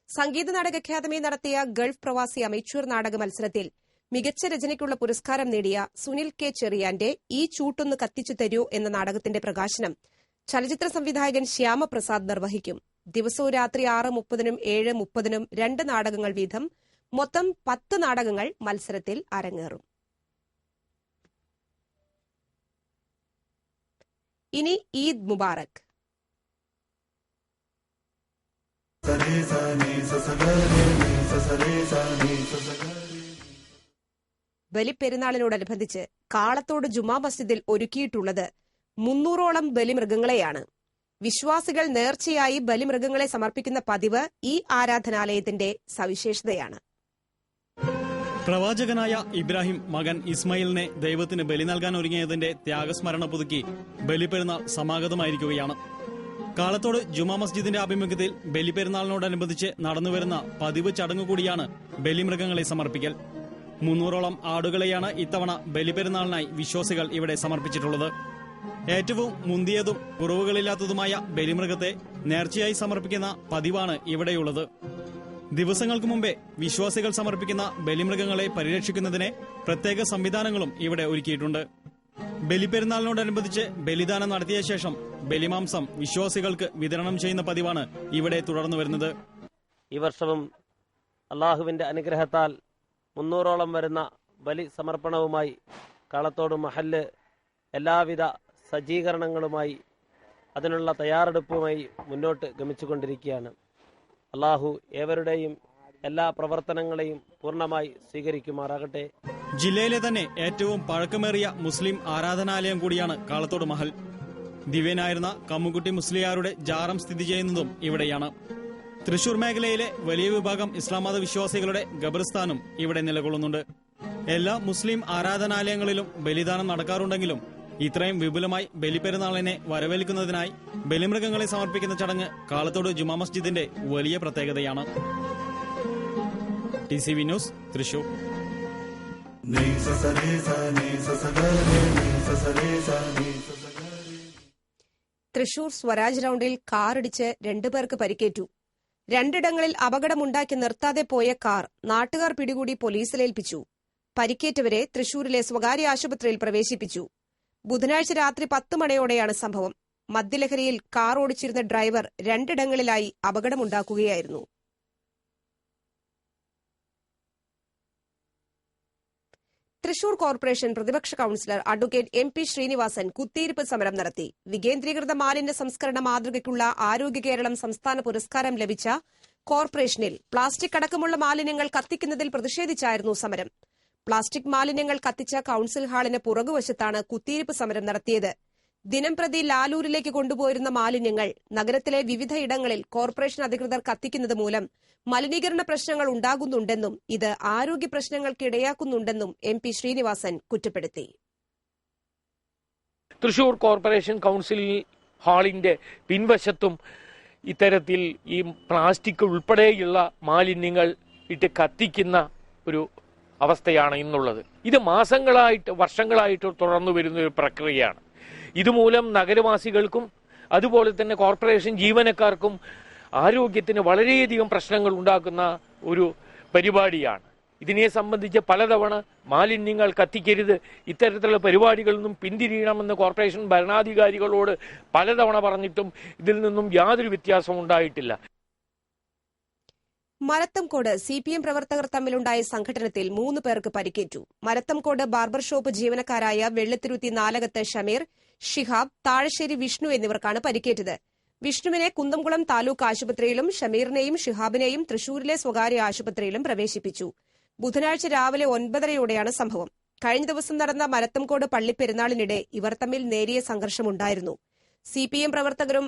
സംഗീത നാടക അക്കാദമി നടത്തിയ ഗൾഫ് പ്രവാസി അമേച്വർ നാടക മത്സരത്തിൽ മികച്ച രചനയ്ക്കുള്ള പുരസ്കാരം നേടിയ സുനിൽ K. ചെറിയാന്റെ ഈ ചൂട്ടൊന്ന് കത്തിച്ചു തരൂ എന്ന നാടകത്തിന്റെ പ്രകാശനം ചലച്ചിത്ര സംവിധായകൻ ശ്യാമപ്രസാദ് നിർവഹിക്കും. ദിവസവും രാത്രി 6:30 7:30 2 നാടകങ്ങൾ വീതം മൊത്തം 10 നാടകങ്ങൾ മത്സരത്തിൽ അരങ്ങേറും. ഇനി ഈദ് മുബാറക്. ബലിപ്പെരുന്നാളിനോടനുബന്ധിച്ച് കാളത്തോട് ജുമാ മസ്ജിദിൽ ഒരുക്കിയിട്ടുള്ളത് 300ഓളം ബലിമൃഗങ്ങളെയാണ്. വിശ്വാസികൾ നേർച്ചയായി ബലിമൃഗങ്ങളെ സമർപ്പിക്കുന്ന പതിവ് ഈ ആരാധനാലയത്തിന്റെ സവിശേഷതയാണ്. പ്രവാചകനായ ഇബ്രാഹിം മകൻ ഇസ്മായിലിനെ ദൈവത്തിന് ബലി നൽകാൻ ഒരുങ്ങിയതിന്റെ ത്യാഗസ്മരണ പുതുക്കി ബലിപ്പെരുന്നാൾ സമാഗതമായിരിക്കുകയാണ്. കാളത്തോട് ജുമാ മസ്ജിദിന്റെ ആഭിമുഖ്യത്തിൽ ബലിപ്പെരുന്നാളിനോടനുബന്ധിച്ച് നടന്നുവരുന്ന പതിവ് ചടങ്ങ് കൂടിയാണ് ബലിമൃഗങ്ങളെ സമർപ്പിക്കൽ. 300ഓളം ആടുകളെയാണ് ഇത്തവണ ബലിപ്പെരുന്നാളിനായി വിശ്വാസികൾ ഇവിടെ സമർപ്പിച്ചിട്ടുള്ളത്. ഏറ്റവും മുന്തിയതും കുറവുകളില്ലാത്തതുമായ ബലിമൃഗത്തെ നേർച്ചയായി സമർപ്പിക്കുന്ന പതിവാണ് ഇവിടെയുള്ളത്. ദിവസങ്ങൾക്ക് മുമ്പേ വിശ്വാസികൾ സമർപ്പിക്കുന്ന ബലിമൃഗങ്ങളെ പരിരക്ഷിക്കുന്നതിന് പ്രത്യേക സംവിധാനങ്ങളും ഇവിടെ ഒരുക്കിയിട്ടുണ്ട്. ബലിപ്പെരുന്നാളിനോടനുബന്ധിച്ച് ബലിദാനം നടത്തിയ ശേഷം ബലിമാംസം വിശ്വാസികൾക്ക് വിതരണം ചെയ്യുന്ന പതിവാണ് ഇവിടെ തുടർന്നു വരുന്നത്. ഈ വർഷവും അള്ളാഹുവിന്റെ അനുഗ്രഹത്താൽ 300ഓളം വരുന്ന ബലി സമർപ്പണവുമായി കാളത്തോട് മഹല്ല് എല്ലാവിധ സജ്ജീകരണങ്ങളുമായി അതിനുള്ള തയ്യാറെടുപ്പുമായി മുന്നോട്ട് ഗമിച്ചുകൊണ്ടിരിക്കുകയാണ്. അള്ളാഹു ഏവരുടെയും എല്ലാ പ്രവർത്തനങ്ങളെയും പൂർണ്ണമായി സ്വീകരിക്കുമാറാകട്ടെ. ജില്ലയിലെ തന്നെ ഏറ്റവും പഴക്കമേറിയ മുസ്ലിം ആരാധനാലയം കൂടിയാണ് കാളത്തോട് മഹൽ. ദിവ്യനായിരുന്ന കമ്മുകുട്ടി മുസ്ലിയാരുടെ ജാറം സ്ഥിതി ചെയ്യുന്നതും ഇവിടെയാണ്. തൃശൂർ മേഖലയിലെ വലിയ വിഭാഗം ഇസ്ലാം മത വിശ്വാസികളുടെ ഖബർസ്ഥാനും ഇവിടെ നിലകൊള്ളുന്നുണ്ട്. എല്ലാ മുസ്ലിം ആരാധനാലയങ്ങളിലും ബലിദാനം നടക്കാറുണ്ടെങ്കിലും ഇത്രയും വിപുലമായി ബലിപ്പെരുന്നാളിനെ വരവേൽക്കുന്നതിനായി ബലിമൃഗങ്ങളെ സമർപ്പിക്കുന്ന ചടങ്ങ് കാളത്തോട് ജുമാ മസ്ജിദിന്റെ വലിയ പ്രത്യേകതയാണ്. TCV news, Thrissur. തൃശൂർ സ്വരാജ് റൌണ്ടിൽ കാറിടിച്ച് 2 പേർക്ക് പരിക്കേറ്റു. 2 അപകടമുണ്ടാക്കി നിർത്താതെ പോയ കാർ നാട്ടുകാർ പിടികൂടി പോലീസിലേൽപ്പിച്ചു. പരിക്കേറ്റവരെ തൃശൂരിലെ സ്വകാര്യ ആശുപത്രിയിൽ പ്രവേശിപ്പിച്ചു. ബുധനാഴ്ച രാത്രി 10 മണിയോടെയാണ് സംഭവം. മദ്യലഹരിയിൽ കാർ ഓടിച്ചിരുന്ന ഡ്രൈവർ 2 അപകടമുണ്ടാക്കുകയായിരുന്നു. തൃശൂർ കോർപ്പറേഷൻ പ്രതിപക്ഷ കൌൺസിലർ അഡ്വക്കേറ്റ് MP ശ്രീനിവാസൻ കുത്തിയിരിപ്പ് സമരം നടത്തി. വികേന്ദ്രീകൃത മാലിന്യ സംസ്കരണ മാതൃകയ്ക്കുള്ള ആരോഗ്യ കേരളം സംസ്ഥാന പുരസ്കാരം ലഭിച്ച കോർപ്പറേഷനിൽ പ്ലാസ്റ്റിക് അടക്കമുള്ള മാലിന്യങ്ങൾ കത്തിക്കുന്നതിൽ പ്രതിഷേധിച്ചായിരുന്നു സമരം. പ്ലാസ്റ്റിക് മാലിന്യങ്ങൾ കത്തിച്ച കൌൺസിൽ ഹാളിന് പുറകുവശത്താണ് കുത്തിയിരിപ്പ് സമരം നടത്തിയത്. ദിനംപ്രതി ലാലൂരിലേക്ക് കൊണ്ടുപോയിരുന്ന മാലിന്യങ്ങൾ നഗരത്തിലെ വിവിധ ഇടങ്ങളിൽ കോർപ്പറേഷൻ അധികൃതർ കത്തിക്കുന്നത് മൂലം മലിനീകരണ പ്രശ്നങ്ങൾ ഉണ്ടാകുന്നുണ്ടെന്നും ഇത് ആരോഗ്യ പ്രശ്നങ്ങൾക്ക് ഇടയാക്കുന്നുണ്ടെന്നും MP ശ്രീനിവാസൻ കുറ്റപ്പെടുത്തി. തൃശൂർ കോർപ്പറേഷൻ കൗൺസിൽ ഹാളിന്റെ പിൻവശത്തും ഇത്തരത്തിൽ ഈ പ്ലാസ്റ്റിക് ഉൾപ്പെടെയുള്ള മാലിന്യങ്ങൾ ഇട്ട് കത്തിക്കുന്ന ഒരു അവസ്ഥയാണ് ഇന്നുള്ളത്. ഇത് മാസങ്ങളായിട്ട് വർഷങ്ങളായിട്ട് തുടർന്നു വരുന്ന ഒരു പ്രക്രിയയാണ്. ഇതുമൂലം നഗരവാസികൾക്കും അതുപോലെ തന്നെ കോർപ്പറേഷൻ ജീവനക്കാർക്കും ആരോഗ്യത്തിന് വളരെയധികം പ്രശ്നങ്ങൾ ഉണ്ടാക്കുന്ന ഒരു പരിപാടിയാണ്. ഇതിനെ സംബന്ധിച്ച് പലതവണ മാലിന്യങ്ങൾ കത്തിക്കരുത്, ഇത്തരത്തിലുള്ള പരിപാടികളിൽ നിന്നും പിന്തിരിയണമെന്ന് കോർപ്പറേഷൻ ഭരണാധികാരികളോട് പലതവണ പറഞ്ഞിട്ടും ഇതിൽ നിന്നും യാതൊരു വ്യത്യാസവും ഉണ്ടായിട്ടില്ല. മരത്തംകോട് CPM പ്രവർത്തകർ തമ്മിലുണ്ടായ സംഘട്ടനത്തിൽ 3 പേർക്ക് പരിക്കേറ്റു. മരത്തംകോട് ബാർബർ ഷോപ്പ് ജീവനക്കാരായ വെള്ളത്തിരുത്തി നാലകത്ത് ഷമീർ, ഷിഹാബ്, താഴശ്ശേരി വിഷ്ണു എന്നിവർക്കാണ് പരിക്കേറ്റത്. വിഷ്ണുവിനെ കുന്നംകുളം താലൂക്ക് ആശുപത്രിയിലും ഷമീറിനെയും ഷിഹാബിനെയും തൃശൂരിലെ സ്വകാര്യ ആശുപത്രിയിലും പ്രവേശിപ്പിച്ചു. ബുധനാഴ്ച രാവിലെ 9:30യോടെയാണ് സംഭവം. കഴിഞ്ഞ ദിവസം നടന്ന മരത്തംകോട് പള്ളിപ്പെരുന്നാളിനിടെ ഇവർ തമ്മിൽ നേരിയ സംഘർഷമുണ്ടായിരുന്നു. CPM പ്രവർത്തകരും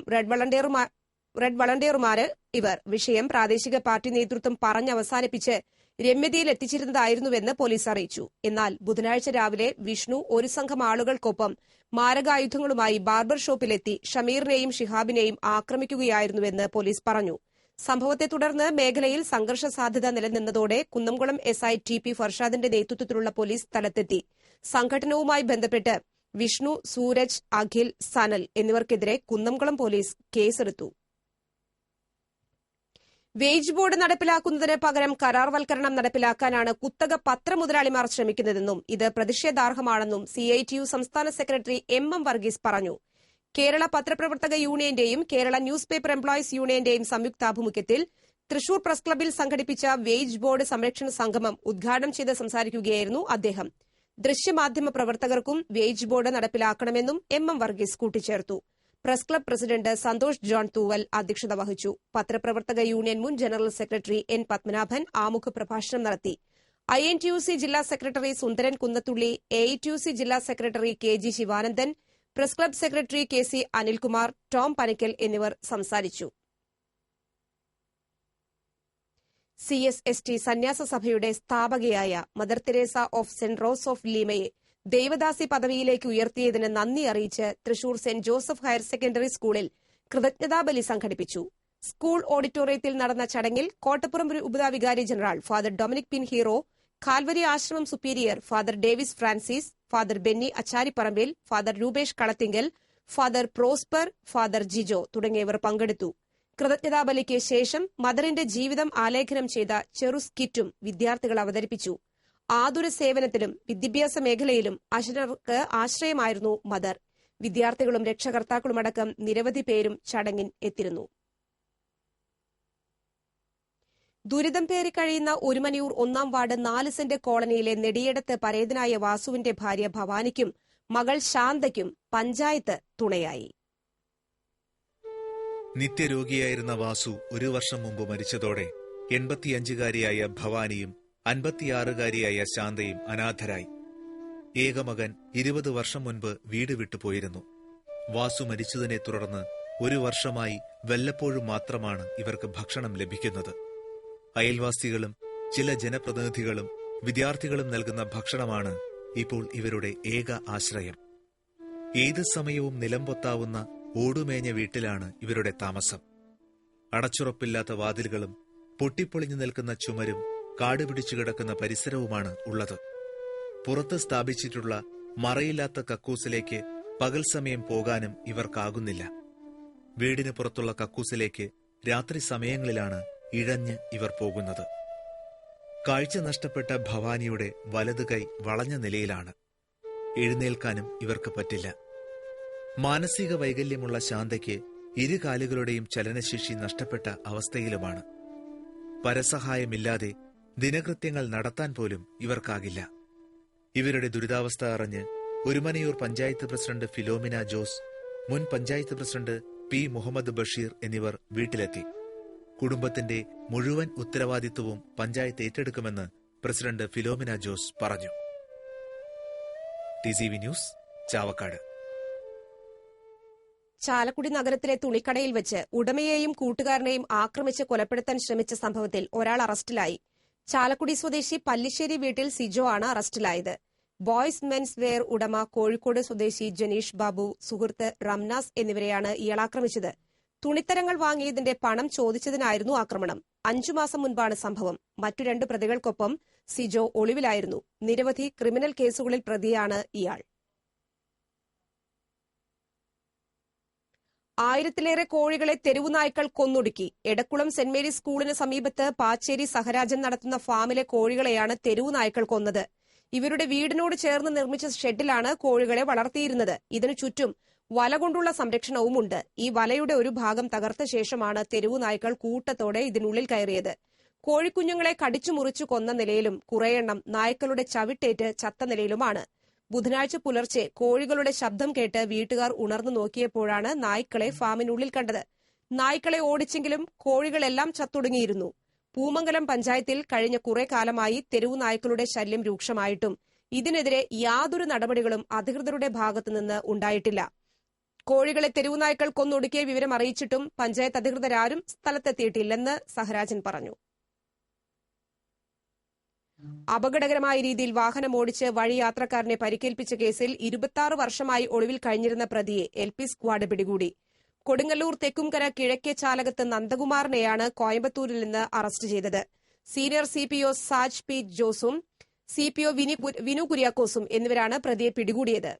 റെഡ് വളണ്ടിയർമാര് ഇവർ വിഷയം പ്രാദേശിക പാർട്ടി നേതൃത്വം പറഞ്ഞവസാനിപ്പിച്ച് രമ്യതയിലെത്തിച്ചിരുന്നതായിരുന്നുവെന്ന് പോലീസ് അറിയിച്ചു. എന്നാൽ ബുധനാഴ്ച രാവിലെ വിഷ്ണു ഒരു സംഘം ആളുകൾക്കൊപ്പം മാരകായുധങ്ങളുമായി ബാർബർ ഷോപ്പിലെത്തി ഷമീറിനെയും ഷിഹാബിനെയും ആക്രമിക്കുകയായിരുന്നുവെന്ന് പോലീസ് പറഞ്ഞു. സംഭവത്തെ തുടർന്ന് മേഖലയിൽ സംഘർഷ സാധ്യത നിലനിന്നതോടെ കുന്നംകുളം SI TP ഫർഷാദിന്റെ നേതൃത്വത്തിലുള്ള പോലീസ് സ്ഥലത്തെത്തി. സംഘടനവുമായി ബന്ധപ്പെട്ട് വിഷ്ണു, സൂരജ്, അഖിൽ, സനൽ എന്നിവർക്കെതിരെ കുന്നംകുളം പോലീസ് കേസെടുത്തു. വേജ് ബോർഡ് നടപ്പിലാക്കുന്നതിന് പകരം കരാർവൽക്കരണം നടപ്പിലാക്കാനാണ് കുത്തക പത്രമുതലാളിമാർ ശ്രമിക്കുന്നതെന്നും ഇത് പ്രതിഷേധാർഹമാണെന്നും CITU സംസ്ഥാന സെക്രട്ടറി MM വർഗീസ് പറഞ്ഞു. കേരള പത്രപ്രവർത്തക യൂണിയന്റെയും കേരള ന്യൂസ് പേപ്പർ എംപ്ലോയീസ് യൂണിയന്റെയും സംയുക്താഭിമുഖ്യത്തിൽ തൃശൂർ പ്രസ് ക്ലബ്ബിൽ സംഘടിപ്പിച്ച വേജ് ബോർഡ് സംരക്ഷണ സംഗമം ഉദ്ഘാടനം ചെയ്ത് സംസാരിക്കുകയായിരുന്നു അദ്ദേഹം. ദൃശ്യമാധ്യമ പ്രവർത്തകർക്കും വേജ് ബോർഡ് നടപ്പിലാക്കണമെന്നും MM വർഗീസ് കൂട്ടിച്ചേർത്തു. Press club president Santhosh John Thooval അധ്യക്ഷത വഹിച്ചു. പത്രപ്രവർത്തക യൂണിയൻ മുൻ ജനറൽ സെക്രട്ടറി N പത്മനാഭൻ ആമുഖ പ്രഭാഷണം നടത്തി. INTUC ജില്ലാ സെക്രട്ടറി സുന്ദരൻ കുന്നത്തുള്ളി, AITUC ജില്ലാ secretary KG Sivanandan, press club secretary KC Anilkumar, Tom Panickal എന്നിവർ സംസാരിച്ചു. CSST സന്യാസ സഭയുടെ സ്ഥാപകയായ mother Teresa of Saint Rose of ലീമയെ ദൈവദാസി പദവിയിലേക്ക് ഉയർത്തിയതിന് നന്ദി അറിയിച്ച് Thrissur Saint Joseph higher secondary സ്കൂളിൽ കൃതജ്ഞതാബലി സംഘടിപ്പിച്ചു. സ്കൂൾ ഓഡിറ്റോറിയത്തിൽ നടന്ന ചടങ്ങിൽ കോട്ടപ്പുറം ഉപവികാരി general father Dominic Pinheiro, Calvary ആശ്രമം superior father Davis Francis, father Benny Acharipparambil, father Rupesh Kalathinkal, father prosper, father Jijo തുടങ്ങിയവർ പങ്കെടുത്തു. കൃതജ്ഞതാബലിക്ക് ശേഷം മദറിന്റെ ജീവിതം ആലേഖനം ചെയ്ത ചെറു സ്കിറ്റും വിദ്യാർത്ഥികൾ അവതരിപ്പിച്ചു. ആതുര സേവനത്തിലും വിദ്യാഭ്യാസ മേഖലയിലും അശരണർക്ക് ആശ്രയമായിരുന്നു മദർ. വിദ്യാർത്ഥികളും രക്ഷകർത്താക്കളുമടക്കം നിരവധി പേരും ചടങ്ങിൽ എത്തിയിരുന്നു. ദുരിതം പേറി കഴിയുന്ന ഒരുമനിയൂർ 1-ാം വാർഡ് 4 സെന്റ് കോളനിയിലെ നെടിയടത്ത് പരേതനായ വാസുവിന്റെ ഭാര്യ ഭവാനിക്കും മകൾ ശാന്തയ്ക്കും പഞ്ചായത്ത് തുണയായി. നിത്യരോഗിയായിരുന്ന വാസു 1 വർഷം മുമ്പ് മരിച്ചതോടെ 85-കാരിയായ ഭവാനിയും 56-കാരിയായ ശാന്തയും അനാഥരായി. ഏകമകൻ 20 വർഷം മുൻപ് വീട് വിട്ടുപോയിരുന്നു. വാസു മരിച്ചതിനെ തുടർന്ന് 1 വർഷമായി വല്ലപ്പോഴും മാത്രമാണ് ഇവർക്ക് ഭക്ഷണം ലഭിക്കുന്നത്. അയൽവാസികളും ചില ജനപ്രതിനിധികളും വിദ്യാർത്ഥികളും നൽകുന്ന ഭക്ഷണമാണ് ഇപ്പോൾ ഇവരുടെ ഏക ആശ്രയം. ഏത് സമയവും നിലംപൊത്താവുന്ന ഓടുമേഞ്ഞ വീട്ടിലാണ് ഇവരുടെ താമസം. അടച്ചുറപ്പില്ലാത്ത വാതിലുകളും പൊട്ടിപ്പൊളിഞ്ഞു നിൽക്കുന്ന ചുമരും കാടുപിടിച്ചു കിടക്കുന്ന പരിസരവുമാണ് ഉള്ളത്. പുറത്ത് സ്ഥാപിച്ചിട്ടുള്ള മറയില്ലാത്ത കക്കൂസിലേക്ക് പകൽ സമയം പോകാനും ഇവർക്കാകുന്നില്ല. വീടിന് പുറത്തുള്ള കക്കൂസിലേക്ക് രാത്രി സമയങ്ങളിലാണ് ഇഴഞ്ഞ് ഇവർ പോകുന്നത്. കാഴ്ച നഷ്ടപ്പെട്ട ഭവാനിയുടെ വലതുകൈ വളഞ്ഞ നിലയിലാണ്. എഴുന്നേൽക്കാനും ഇവർക്ക് പറ്റില്ല. മാനസിക വൈകല്യമുള്ള ശാന്തയ്ക്ക് 2 കാലുകളുടെയും ചലനശേഷി നഷ്ടപ്പെട്ട അവസ്ഥയിലുമാണ്. പരസഹായമില്ലാതെ ദിനകൃത്യങ്ങൾ നടത്താൻ പോലും ഇവർക്കാകില്ല. ഇവരുടെ ദുരിതാവസ്ഥ അറിഞ്ഞ് ഒരുമനയൂർ പഞ്ചായത്ത് പ്രസിഡന്റ് ഫിലോമിന ജോസ്, മുൻ പഞ്ചായത്ത് പ്രസിഡന്റ് P മുഹമ്മദ് ബഷീർ എന്നിവർ വീട്ടിലെത്തി. കുടുംബത്തിന്റെ മുഴുവൻ ഉത്തരവാദിത്വവും പഞ്ചായത്ത് ഏറ്റെടുക്കുമെന്ന് പ്രസിഡന്റ് ഫിലോമിന ജോസ് പറഞ്ഞു. TCV news, Chavakkad. ചാലക്കുടി നഗരത്തിലെ തുണിക്കടയിൽ വെച്ച് ഉടമയെയും കൂട്ടുകാരനെയും ആക്രമിച്ച് കൊലപ്പെടുത്താൻ ശ്രമിച്ച സംഭവത്തിൽ ഒരാൾ അറസ്റ്റിലായി. ചാലക്കുടി സ്വദേശി പല്ലിശ്ശേരി വീട്ടിൽ സിജോ ആണ് അറസ്റ്റിലായത്. ബോയ്സ് മെൻസ് വെയർ ഉടമ കോഴിക്കോട് സ്വദേശി ജനീഷ് ബാബു, സുഹൃത്ത് റംനാസ് എന്നിവരെയാണ് ഇയാൾ ആക്രമിച്ചത്. തുണിത്തരങ്ങൾ വാങ്ങിയതിന്റെ പണം ചോദിച്ചതിനായിരുന്നു ആക്രമണം. 5 മാസം മുൻപാണ് സംഭവം. മറ്റു 2 പ്രതികൾക്കൊപ്പം സിജോ ഒളിവിലായിരുന്നു. നിരവധി ക്രിമിനൽ കേസുകളിൽ പ്രതിയാണ് ഇയാൾ. 1000-ലേറെ കോഴികളെ തെരുവുനായ്ക്കൾ കൊന്നൊടുക്കി. എടക്കുളം സെന്റ് മേരീസ് സ്കൂളിന് സമീപത്ത് പാച്ചേരി സഹരാജൻ നടത്തുന്ന ഫാമിലെ കോഴികളെയാണ് തെരുവുനായ്ക്കൾ കൊന്നത്. ഇവരുടെ വീടിനോട് ചേർന്ന് നിർമ്മിച്ച ഷെഡിലാണ് കോഴികളെ വളർത്തിയിരുന്നത്. ഇതിനു ചുറ്റും വല കൊണ്ടുള്ള സംരക്ഷണവുമുണ്ട്. ഈ വലയുടെ ഒരു ഭാഗം തകർത്ത ശേഷമാണ് തെരുവുനായ്ക്കൾ കൂട്ടത്തോടെ ഇതിനുള്ളിൽ കയറിയത്. കോഴിക്കുഞ്ഞുങ്ങളെ കടിച്ചു മുറിച്ചു കൊന്ന നിലയിലും കുറെയെണ്ണം നായ്ക്കളുടെ ചവിട്ടേറ്റ് ചത്ത നിലയിലുമാണ്. ബുധനാഴ്ച പുലർച്ചെ കോഴികളുടെ ശബ്ദം കേട്ട് വീട്ടുകാർ ഉണർന്നു നോക്കിയപ്പോഴാണ് നായ്ക്കളെ ഫാമിനുള്ളിൽ കണ്ടത്. നായ്ക്കളെ ഓടിച്ചെങ്കിലും കോഴികളെല്ലാം ചത്തൊടുങ്ങിയിരുന്നു. പൂമംഗലം പഞ്ചായത്തിൽ കഴിഞ്ഞ കുറെ കാലമായി തെരുവു നായ്ക്കളുടെ ശല്യം രൂക്ഷമായിട്ടും ഇതിനെതിരെ യാതൊരു നടപടികളും അധികൃതരുടെ ഭാഗത്തുനിന്ന് ഉണ്ടായിട്ടില്ല. കോഴികളെ തെരുവുനായ്ക്കൾ കൊന്നൊടുക്കിയ വിവരം അറിയിച്ചിട്ടും പഞ്ചായത്ത് അധികൃതരാരും സ്ഥലത്തെത്തിയിട്ടില്ലെന്ന് സഹരാജൻ പറഞ്ഞു. അപകടകരമായ രീതിയിൽ വാഹനമോടിച്ച് വഴിയാത്രക്കാരനെ പരിക്കേൽപ്പിച്ച കേസിൽ 26 വർഷമായി ഒളിവിൽ കഴിഞ്ഞിരുന്ന പ്രതിയെ LP സ്ക്വാഡ് പിടികൂടി. കൊടുങ്ങല്ലൂർ തെക്കുംകര കിഴക്കേ ചാലകത്ത് നന്ദകുമാറിനെയാണ് കോയമ്പത്തൂരിൽ നിന്ന് അറസ്റ്റ് ചെയ്തത്. സീനിയർ CPO സാജ് പി ജോസും CPO വിനു കുര്യാക്കോസും എന്നിവരാണ് പ്രതിയെ പിടികൂടിയത്.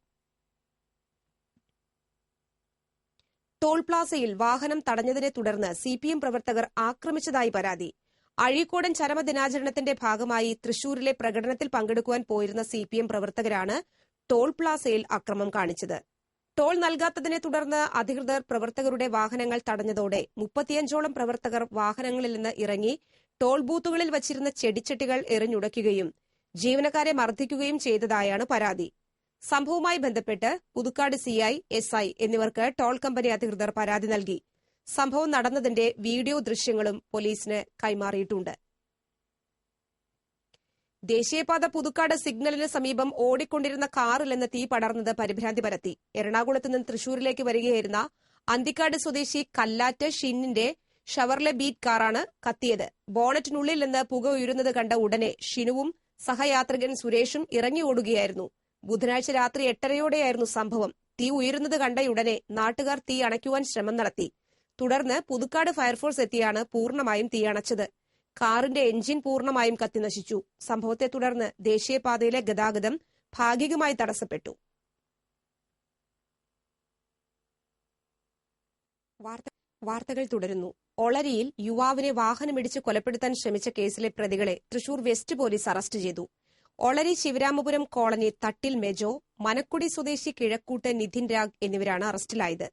ടോൾ പ്ലാസയിൽ വാഹനം തടഞ്ഞതിനെ തുടർന്ന് CPM പ്രവർത്തകർ ആക്രമിച്ചതായി പരാതി. അഴീക്കോടൻ ചരമദിനാചരണത്തിന്റെ ഭാഗമായി തൃശൂരിലെ പ്രകടനത്തിൽ പങ്കെടുക്കുവാൻ പോയിരുന്ന CPM പ്രവർത്തകരാണ് ടോൾ പ്ലാസയിൽ അക്രമം കാണിച്ചത്. ടോൾ നൽകാത്തതിനെ തുടർന്ന് അധികൃതർ പ്രവർത്തകരുടെ വാഹനങ്ങൾ തടഞ്ഞതോടെ 35ഓളം പ്രവർത്തകർ വാഹനങ്ങളിൽ നിന്ന് ഇറങ്ങി ടോൾ ബൂത്തുകളിൽ വച്ചിരുന്ന ചെടിച്ചട്ടികൾ എറിഞ്ഞുടയ്ക്കുകയും ജീവനക്കാരെ മർദ്ദിക്കുകയും ചെയ്തതായാണ് പരാതി. സംഭവവുമായി ബന്ധപ്പെട്ട് പുതുക്കാട് CI, SI എന്നിവർക്ക് ടോൾ കമ്പനി അധികൃതർ പരാതി നൽകി. സംഭവം നടന്നതിന്റെ വീഡിയോ ദൃശ്യങ്ങളും പോലീസിന് കൈമാറിയിട്ടുണ്ട്. ദേശീയപാത പുതുക്കാട് സിഗ്നലിന് സമീപം ഓടിക്കൊണ്ടിരുന്ന കാറിൽ നിന്ന് തീ പടർന്നത് പരിഭ്രാന്തി പരത്തി. എറണാകുളത്ത് നിന്ന് തൃശൂരിലേക്ക് വരികയായിരുന്ന അന്തിക്കാട് സ്വദേശി കല്ലാറ്റ് ഷിന്നിന്റെ ഷവർലെ ബീറ്റ് കാറാണ് കത്തിയത്. ബോണറ്റിനുള്ളിൽ നിന്ന് പുക ഉയരുന്നത് കണ്ട ഉടനെ ഷിനുവും സഹയാത്രികൻ സുരേഷും ഇറങ്ങി ഓടുകയായിരുന്നു. ബുധനാഴ്ച രാത്രി 8:30യോടെയായിരുന്നു സംഭവം. തീ ഉയരുന്നത് കണ്ടയുടനെ നാട്ടുകാർ തീ അണയ്ക്കുവാൻ ശ്രമം നടത്തി. തുടർന്ന് പുതുക്കാട് ഫയർഫോഴ്സ് എത്തിയാണ് പൂർണ്ണമായും തീയണച്ചത്. കാറിന്റെ എഞ്ചിൻ പൂർണ്ണമായും കത്തിനശിച്ചു. സംഭവത്തെ തുടർന്ന് ദേശീയപാതയിലെ ഗതാഗതം ഭാഗികമായി തടസ്സപ്പെട്ടു. വാർത്തകൾ തുടരുന്നു. ഒളരിയിൽ യുവാവിനെ വാഹനമിടിച്ച് കൊലപ്പെടുത്താൻ ശ്രമിച്ച കേസിലെ പ്രതികളെ തൃശൂർ വെസ്റ്റ് പോലീസ് അറസ്റ്റ് ചെയ്തു. ഒളരി ശിവരാമപുരം കോളനി തട്ടിൽ മെജോ, മനക്കുടി സ്വദേശി കിഴക്കൂട്ട് നിധിൻ രാഗ് എന്നിവരാണ് അറസ്റ്റിലായത്.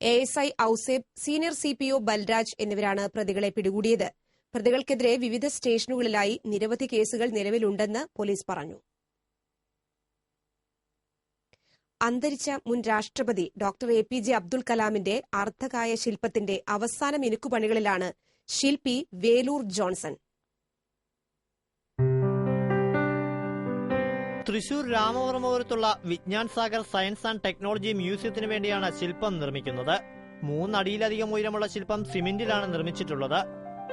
ASI Ouseph, senior CPO Balraj എന്നിവരാണ് പ്രതികളെ പിടികൂടിയത്. പ്രതികൾക്കെതിരെ വിവിധ സ്റ്റേഷനുകളിലായി നിരവധി കേസുകൾ നിലവിലുണ്ടെന്ന് പോലീസ് പറഞ്ഞു. അന്തരിച്ച മുൻ രാഷ്ട്രപതി ഡോക്ടർ APJ അബ്ദുൽ കലാമിന്റെ അർദ്ധകായ ശില്പത്തിന്റെ അവസാന മിനുക്കുപണികളിലാണ് ശില്പി വേലൂർ ജോൺസൺ. തൃശൂർ രാമവർമ്മപുരത്തുള്ള Vigyan Sagar science and technology മ്യൂസിയത്തിന് വേണ്ടിയാണ് ശില്പം നിർമ്മിക്കുന്നത്. 3 അടിയിലധികം ഉയരമുള്ള ശില്പം സിമന്റിലാണ് നിർമ്മിച്ചിട്ടുള്ളത്.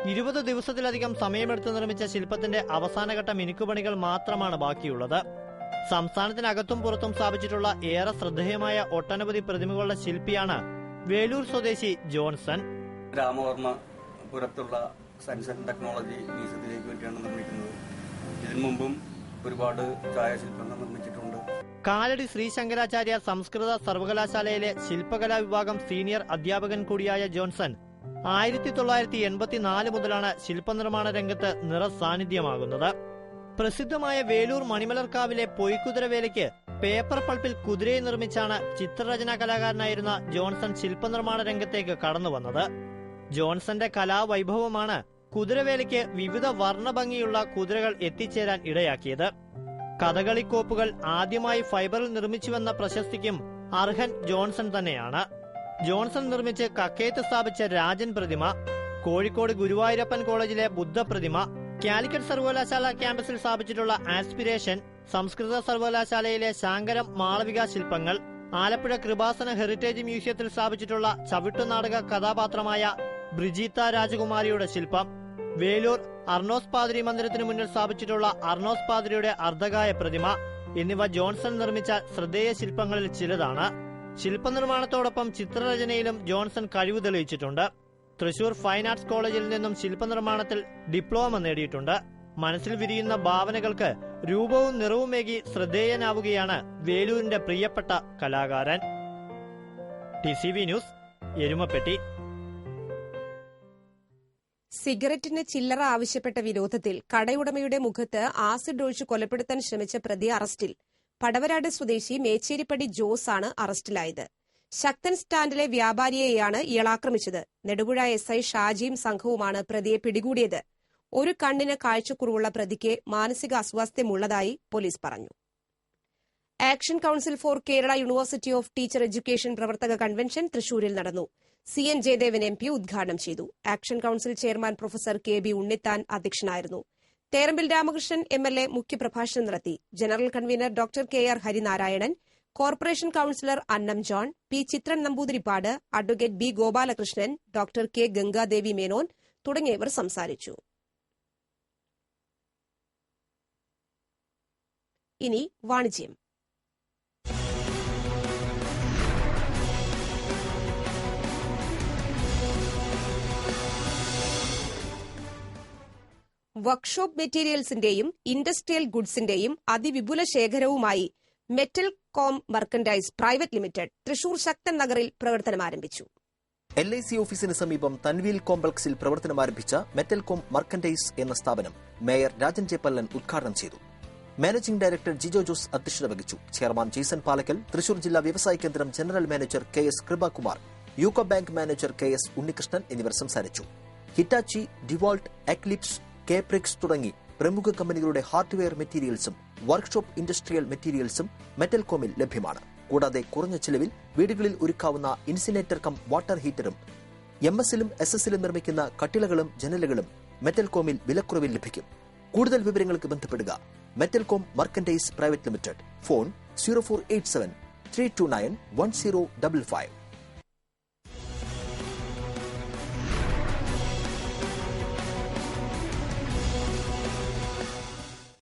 20 ദിവസത്തിലധികം സമയമെടുത്ത് നിർമ്മിച്ച ശില്പത്തിന്റെ അവസാനഘട്ട മിനുക്കുപണികൾ മാത്രമാണ് ബാക്കിയുള്ളത്. സംസ്ഥാനത്തിനകത്തും പുറത്തും സ്ഥാപിച്ചിട്ടുള്ള ഏറെ ശ്രദ്ധേയമായ ഒട്ടനവധി പ്രതിമകളുടെ ശില്പിയാണ് വേലൂർ സ്വദേശി ജോൺസൺ. രാമവർമ്മപുരത്തുള്ള സയൻസ് ആൻഡ് ടെക്നോളജി മ്യൂസിയത്തിലേക്ക് വേണ്ടിയാണ് നിർമ്മിക്കുന്നത്. ഇതിനു മുമ്പും ഒരുപാട് ഛായാശില്പങ്ങൾ നിർമ്മിച്ചിട്ടുണ്ട്. കാലടി ശ്രീ ശങ്കരാചാര്യ സംസ്കൃത സർവകലാശാലയിലെ ശില്പകലാ വിഭാഗം സീനിയർ അധ്യാപകൻ കൂടിയായ ജോൺസൺ 1984 മുതലാണ് ശില്പനിർമ്മാണ രംഗത്ത് നിറസാന്നിധ്യമാകുന്നത്. പ്രസിദ്ധമായ വേലൂർ മണിമലർക്കാവിലെ പൊയ്ക്കുതിരവേലയ്ക്ക് പേപ്പർ പൾപ്പിൽ കുതിരയെ നിർമ്മിച്ചാണ് ചിത്രരചനാ കലാകാരനായിരുന്ന ജോൺസൺ ശില്പനിർമ്മാണ രംഗത്തേക്ക് കടന്നുവന്നത്. ജോൺസന്റെ കലാവൈഭവമാണ് കുതിരവേലയ്ക്ക് വിവിധ വർണ്ണഭംഗിയുള്ള കുതിരകൾ എത്തിച്ചേരാൻ ഇടയാക്കിയത്. കഥകളിക്കോപ്പുകൾ ആദ്യമായി ഫൈബറിൽ നിർമ്മിച്ചുവെന്ന പ്രശസ്തിക്കും അർഹൻ ജോൺസൺ തന്നെയാണ്. ജോൺസൺ നിർമ്മിച്ച് കക്കയത്ത് സ്ഥാപിച്ച രാജൻ പ്രതിമ, കോഴിക്കോട് ഗുരുവായൂരപ്പൻ കോളേജിലെ ബുദ്ധപ്രതിമ, കാലിക്കറ്റ് സർവകലാശാല ക്യാമ്പസിൽ സ്ഥാപിച്ചിട്ടുള്ള ആസ്പിരേഷൻ, സംസ്കൃത സർവകലാശാലയിലെ ശാങ്കരം മാളവിക ശില്പങ്ങൾ, ആലപ്പുഴ കൃപാസന ഹെറിറ്റേജ് മ്യൂസിയത്തിൽ സ്ഥാപിച്ചിട്ടുള്ള ചവിട്ടുനാടക കഥാപാത്രമായ ബ്രിജീത്ത രാജകുമാരിയുടെ ശില്പം, വേലൂർ അർണോസ് പാതിരി മന്ദിരത്തിനു മുന്നിൽ സ്ഥാപിച്ചിട്ടുള്ള അർണോസ് പാതിരിയുടെ അർദ്ധകായ പ്രതിമ, എന്നിവ ജോൺസൺ നിർമ്മിച്ച ശ്രദ്ധേയ ശില്പങ്ങളിൽ ചിലതാണ്. ശില്പനിർമ്മാണത്തോടൊപ്പം ചിത്രരചനയിലും ജോൺസൺ കഴിവ് തെളിയിച്ചിട്ടുണ്ട്. തൃശൂർ ഫൈൻ ആർട്സ് കോളേജിൽ നിന്നും ശില്പനിർമ്മാണത്തിൽ ഡിപ്ലോമ നേടിയിട്ടുണ്ട്. മനസ്സിൽ വിരിയുന്ന ഭാവനകൾക്ക് രൂപവും നിറവുമേകി ശ്രദ്ധേയനാവുകയാണ് വേലൂരിന്റെ പ്രിയപ്പെട്ട കലാകാരൻ. TCV news, Erumapetty. സിഗരറ്റിന് ചില്ലറ ആവശ്യപ്പെട്ട വിരോധത്തിൽ കടയുടമയുടെ മുഖത്ത് ആസിഡ് ഒഴിച്ച് കൊലപ്പെടുത്താൻ ശ്രമിച്ച പ്രതി അറസ്റ്റിൽ. പടവരാട് സ്വദേശി മേച്ചേരിപ്പടി ജോസ് ആണ് അറസ്റ്റിലായത്. ശക്തൻ സ്റ്റാൻഡിലെ വ്യാപാരിയെയാണ് ഇയാൾ ആക്രമിച്ചത്. നെടുപുഴ SI ഷാജിയും സംഘവുമാണ് പ്രതിയെ പിടികൂടിയത്. ഒരു കണ്ണിന് കാഴ്ചക്കുറവുള്ള പ്രതിക്ക് മാനസിക അസ്വാസ്ഥ്യമുള്ളതായി പോലീസ് പറഞ്ഞു. Action council for Kerala university of teacher education പ്രവർത്തക കൺവെൻഷൻ തൃശൂരിൽ നടന്നു. CN ജയദേവൻ MP ഉദ്ഘാടനം ചെയ്തു. Action council chairman professor KB Unnithan അധ്യക്ഷനായിരുന്നു. തേറമ്പിൽ രാമകൃഷ്ണൻ MLA മുഖ്യപ്രഭാഷണം നടത്തി. General convener doctor KR Harinarayanan, corporation councillor Annam John, P Chithran Namboothirippad, advocate B Gopalakrishnan, doctor K Gangadevi Menon തുടങ്ങിയവർ സംസാരിച്ചു. ഇനി വാണിജ്യം. വർക്ക്ഷോപ്പ് മെറ്റീരിയൽസിന്റെയും ഇൻഡസ്ട്രിയൽ ഗുഡ്സിന്റെയും അതിവിപുല ശേഖരവുമായി metal com merchandise private limited Thrissur ശക്തൻ നഗറിൽ പ്രവർത്തനമാരംഭിച്ചു. LIC ഓഫീസിന് സമീപം തൻവീൽ കോംപ്ലക്സിൽ പ്രവർത്തനമാരംഭിച്ച മെറ്റൽ കോം മർക്കന്റൈസ് എന്ന സ്ഥാപനം മേയർ രാജൻ ജെ പല്ലൻ ഉദ്ഘാടനം ചെയ്തു. മാനേജിംഗ് ഡയറക്ടർ ജിജോ ജോസ് അധ്യക്ഷത വഹിച്ചു. ചെയർമാൻ ജെയ്സൺ പാലക്കൽ, തൃശൂർ ജില്ലാ വ്യവസായ കേന്ദ്രം general manager KS Kripakumar, UCO bank manager KS Unnikrishnan എന്നിവർ സംസാരിച്ചു. ഹിറ്റാച്ചി, ഡിവോൾട്ട്, എക്ലിപ്സ്, കേപ്രിക്സ് തുടങ്ങി പ്രമുഖ കമ്പനികളുടെ ഹാർഡ്വെയർ മെറ്റീരിയൽസും വർക്ക്ഷോപ്പ് ഇൻഡസ്ട്രിയൽ മെറ്റീരിയൽസും മെറ്റൽ കോമിൽ ലഭ്യമാണ്. കൂടാതെ കുറഞ്ഞ ചിലവിൽ വീടുകളിൽ ഒരുക്കാവുന്ന ഇൻസിനേറ്റർ കം വാട്ടർ ഹീറ്ററും MS-ലും SS-ലും നിർമ്മിക്കുന്ന കട്ടിളകളും ജനലുകളും മെറ്റൽ കോമിൽ വിലക്കുറവിൽ ലഭിക്കും. കൂടുതൽ വിവരങ്ങൾക്ക് ബന്ധപ്പെടുക metal com merchandise private limited. Phone 0487 329 1055.